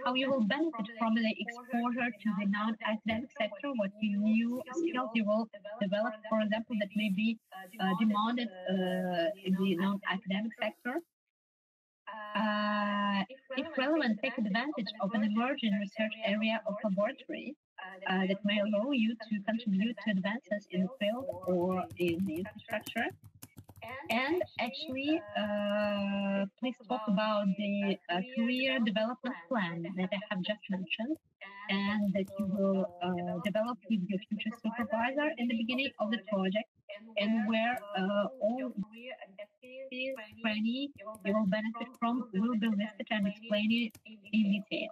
how you will benefit from the exposure to the non-academic sector, what new skills you will develop, for example, that may be demanded in the non-academic sector. If relevant, take advantage of an emerging research area of laboratory that may allow you to contribute to advances in the field or in the infrastructure. And actually, please talk about the career development plan that I have just mentioned and that you will develop with your future supervisor in the beginning of the project, and where all these training you will benefit from will be listed and explained in detail.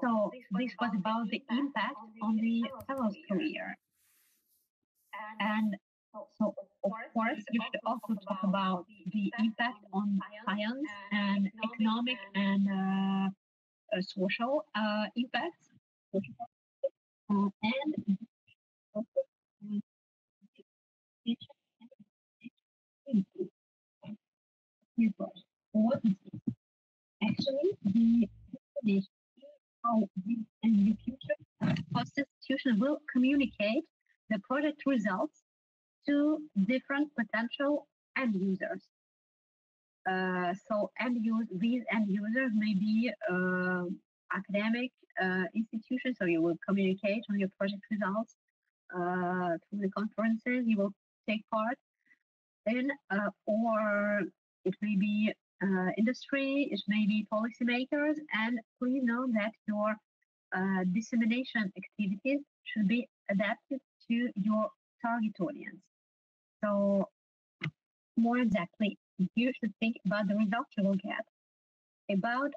So this was about the impact on the fellow's career. And so, of course, you should also talk about the impact on science and economic and social impacts. And what is it? Actually, the how in the future post institution will communicate the project results to different potential end users. So these end users may be academic institutions, so you will communicate on your project results through the conferences you will take part in, or it may be industry, it may be policymakers, and please know that your dissemination activities should be adapted to your target audience. So more exactly, you should think about the results you will get, about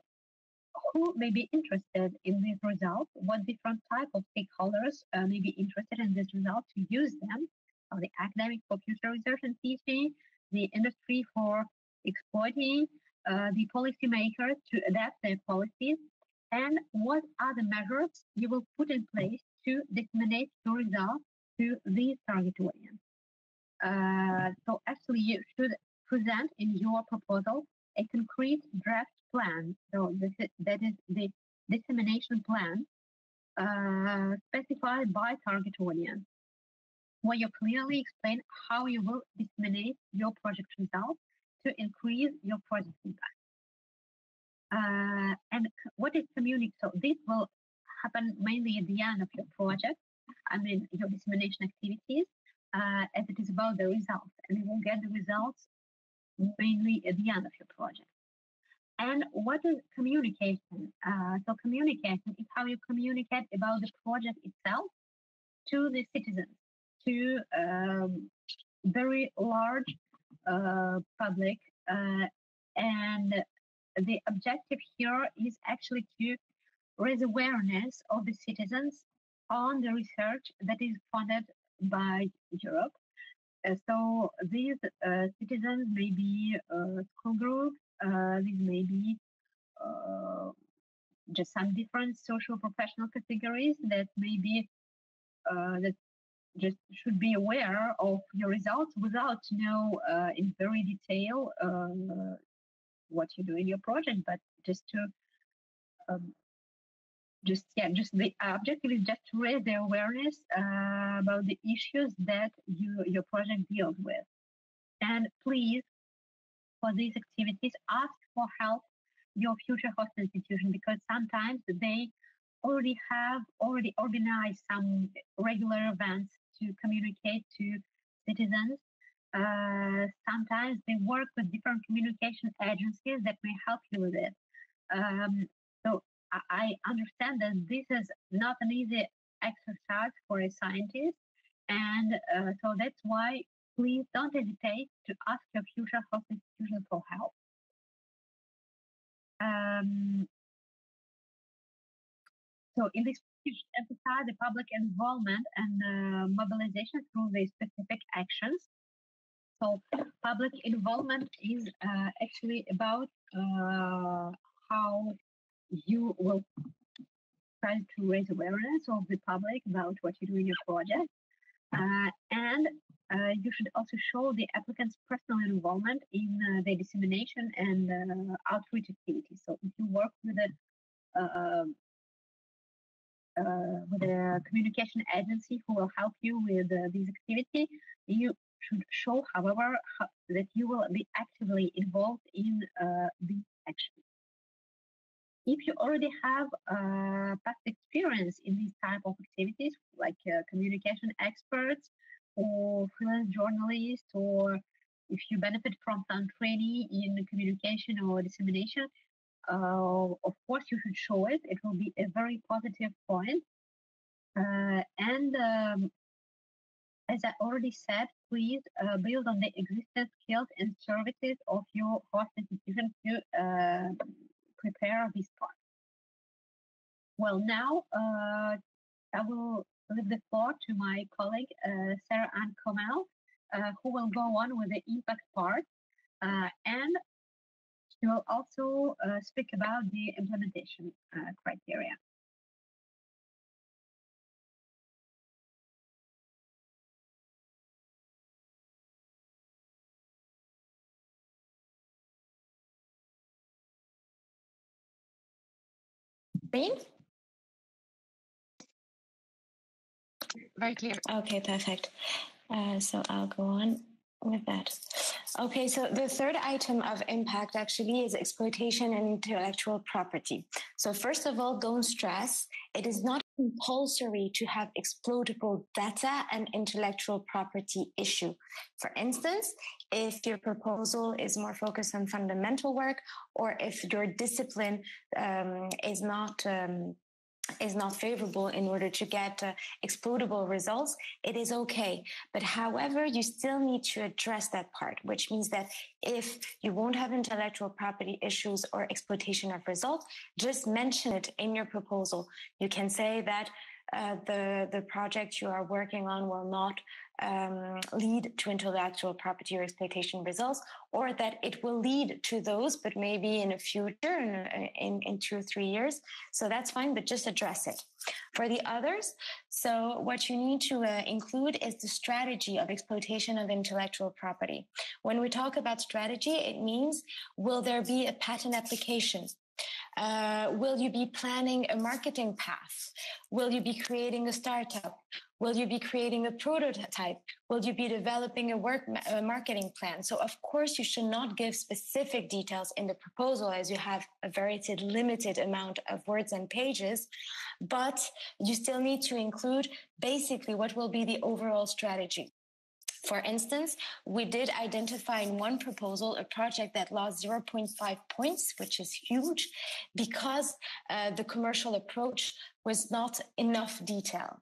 who may be interested in these results, what different type of stakeholders may be interested in this result to use them, so the academic for future research and teaching, the industry for exploiting, the policymakers to adapt their policies, and what are the measures you will put in place to disseminate your results to these target audience. So actually you should present in your proposal a concrete draft plan. So that is the dissemination plan specified by target audience, where you clearly explain how you will disseminate your project results to increase your project impact. And what is communicated? So this will happen mainly at the end of your project, I mean your dissemination activities, as it is about the results, and you will get the results mainly at the end of your project. And what is communication? So communication is how you communicate about the project itself to the citizens, to very large public, and the objective here is actually to raise awareness of the citizens on the research that is funded by Europe. So these citizens may be school groups, these may be just some different social professional categories that may be that just should be aware of your results without to know in very detail what you do in your project, but just to just the objective is just to raise the awareness about the issues that your project deals with. And please, for these activities, ask for help your future host institution, because sometimes they already organized some regular events to communicate to citizens. Sometimes they work with different communication agencies that may help you with it. So I understand that this is not an easy exercise for a scientist, and so that's why please don't hesitate to ask your future host institution for help. So in this emphasize the public involvement and mobilization through the specific actions. So public involvement is actually about how you will try to raise awareness of the public about what you do in your project. And you should also show the applicant's personal involvement in the dissemination and outreach activities. So if you work with a communication agency who will help you with these activities, you should show, however, that you will be actively involved in these actions. If you already have past experience in these type of activities, like communication experts or freelance journalists, or if you benefit from some training in communication or dissemination, of course you should show it. It will be a very positive point. And as I already said, please build on the existing skills and services of your host institution to prepare this part. Well, now I will leave the floor to my colleague Sara-Anne Comel, who will go on with the impact part, and she will also speak about the implementation criteria. Green? Very clear. Okay, perfect. So I'll go on with that. Okay, so the third item of impact actually is exploitation and intellectual property. So first of all, don't stress. It is not compulsory to have exploitable data and intellectual property issue. For instance, if your proposal is more focused on fundamental work, or if your discipline is not favorable in order to get exploitable results, it is okay. But however, you still need to address that part, which means that if you won't have intellectual property issues or exploitation of results, just mention it in your proposal. You can say that the project you are working on will not lead to intellectual property or exploitation results, or that it will lead to those, but maybe in the future, in 2 or 3 years. So that's fine, but just address it. For the others, so what you need to include is the strategy of exploitation of intellectual property. When we talk about strategy, it means, will there be a patent application? Will you be planning a marketing path? Will you be creating a startup? Will you be creating a prototype? Will you be developing a marketing plan? So of course you should not give specific details in the proposal, as you have a very limited amount of words and pages, but you still need to include basically what will be the overall strategy. For instance, we did identify in one proposal a project that lost 0.5 points, which is huge, because the commercial approach was not enough detailed.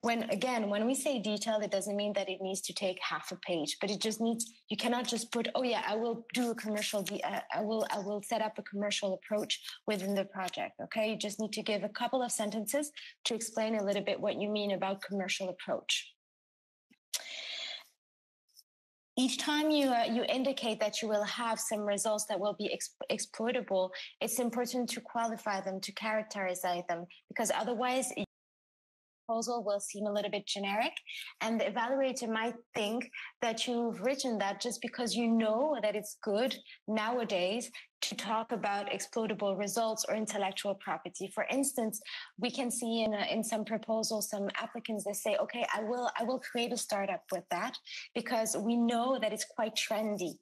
When we say detailed, it doesn't mean that it needs to take half a page, but it just needs, you cannot just put, oh yeah, I will do a commercial, I will set up a commercial approach within the project. Okay. You just need to give a couple of sentences to explain a little bit what you mean about commercial approach. Each time you indicate that you will have some results that will be exploitable, it's important to qualify them, to characterize them, because otherwise your proposal will seem a little bit generic, and the evaluator might think that you've written that just because you know that it's good nowadays to talk about exploitable results or intellectual property. For instance, we can see in some proposals, some applicants, they say, okay, I will create a startup with that because we know that it's quite trendy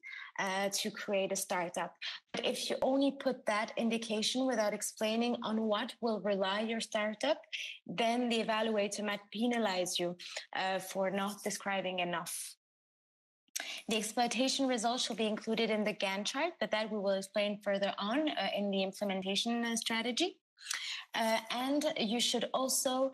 to create a startup. But if you only put that indication without explaining on what will rely your startup, then the evaluator might penalize you for not describing enough. The exploitation results shall be included in the Gantt chart, but that we will explain further on in the implementation strategy. And you should also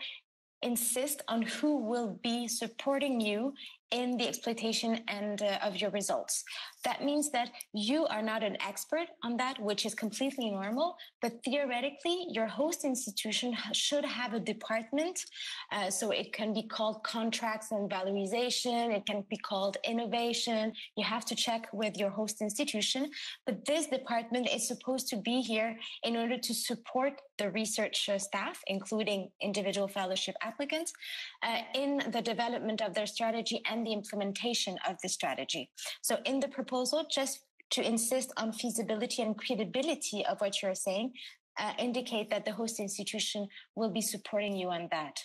insist on who will be supporting you in the exploitation and of your results. That means that you are not an expert on that, which is completely normal, but theoretically your host institution should have a department. So it can be called contracts and valorization. It can be called innovation. You have to check with your host institution, but this department is supposed to be here in order to support the research staff, including individual fellowship applicants, in the development of their strategy and the implementation of the strategy. So in the proposal, just to insist on feasibility and credibility of what you're saying, indicate that the host institution will be supporting you on that.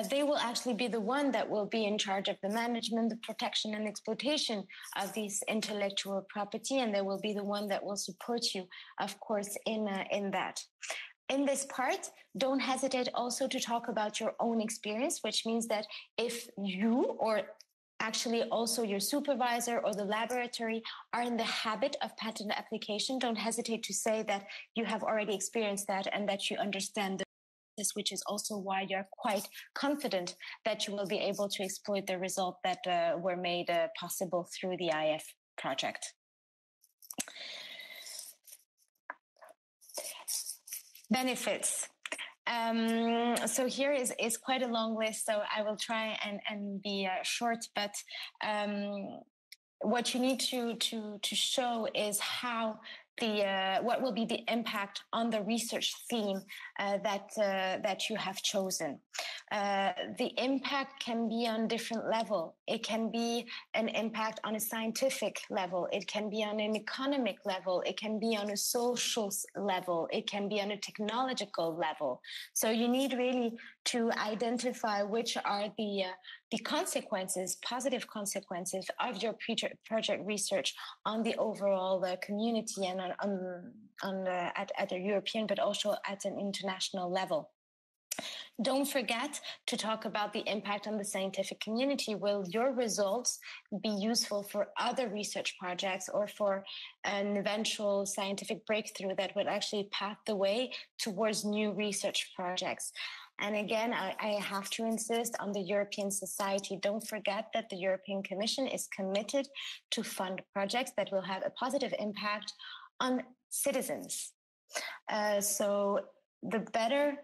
They will actually be the one that will be in charge of the management, the protection and exploitation of these intellectual property, and they will be the one that will support you, of course, in that. In this part, don't hesitate also to talk about your own experience, which means that if you or actually also your supervisor or the laboratory are in the habit of patent application, don't hesitate to say that you have already experienced that and that you understand this, which is also why you're quite confident that you will be able to exploit the result that were made possible through the IF project. Benefits. So here is quite a long list, so I will try and be short, but what you need to show is how what will be the impact on the research theme that you have chosen. The impact can be on different level. It can be an impact on a scientific level. It can be on an economic level. It can be on a social level. It can be on a technological level. So you need really to identify which are the consequences, positive consequences of your project research on the overall community and at a European, but also at an international level. Don't forget to talk about the impact on the scientific community. Will your results be useful for other research projects or for an eventual scientific breakthrough that would actually pave the way towards new research projects? And again, I have to insist on the European society. Don't forget that the European Commission is committed to fund projects that will have a positive impact on citizens. So the better,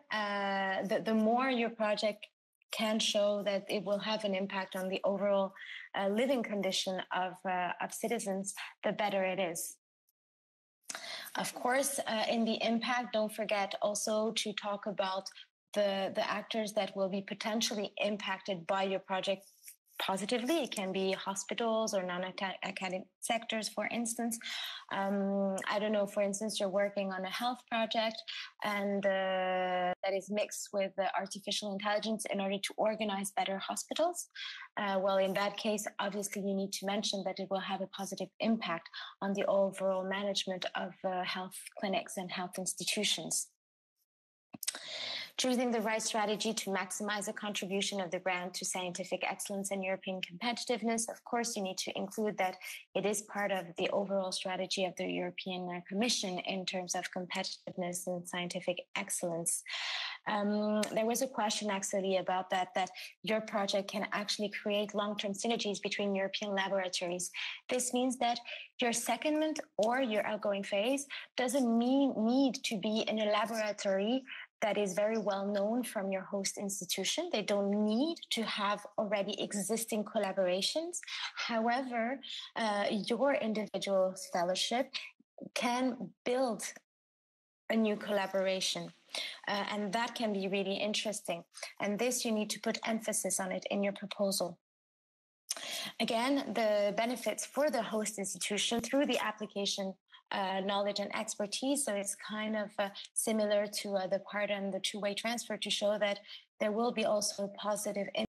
the more your project can show that it will have an impact on the overall living condition of citizens, the better it is. Of course, in the impact, don't forget also to talk about the actors that will be potentially impacted by your project positively. It can be hospitals or non-academic sectors, for instance. I don't know, for instance, you're working on a health project and that is mixed with artificial intelligence in order to organize better hospitals. Well, in that case, obviously, you need to mention that it will have a positive impact on the overall management of health clinics and health institutions. Choosing the right strategy to maximize the contribution of the grant to scientific excellence and European competitiveness. Of course, you need to include that it is part of the overall strategy of the European Commission in terms of competitiveness and scientific excellence. There was a question actually about that your project can actually create long-term synergies between European laboratories. This means that your secondment or your outgoing phase doesn't need to be in a laboratory that is very well known from your host institution. They don't need to have already existing collaborations. However, your individual fellowship can build a new collaboration. And that can be really interesting. And this, you need to put emphasis on it in your proposal. Again, the benefits for the host institution through the application knowledge and expertise. So it's kind of similar to the part on the two-way transfer to show that there will be also positive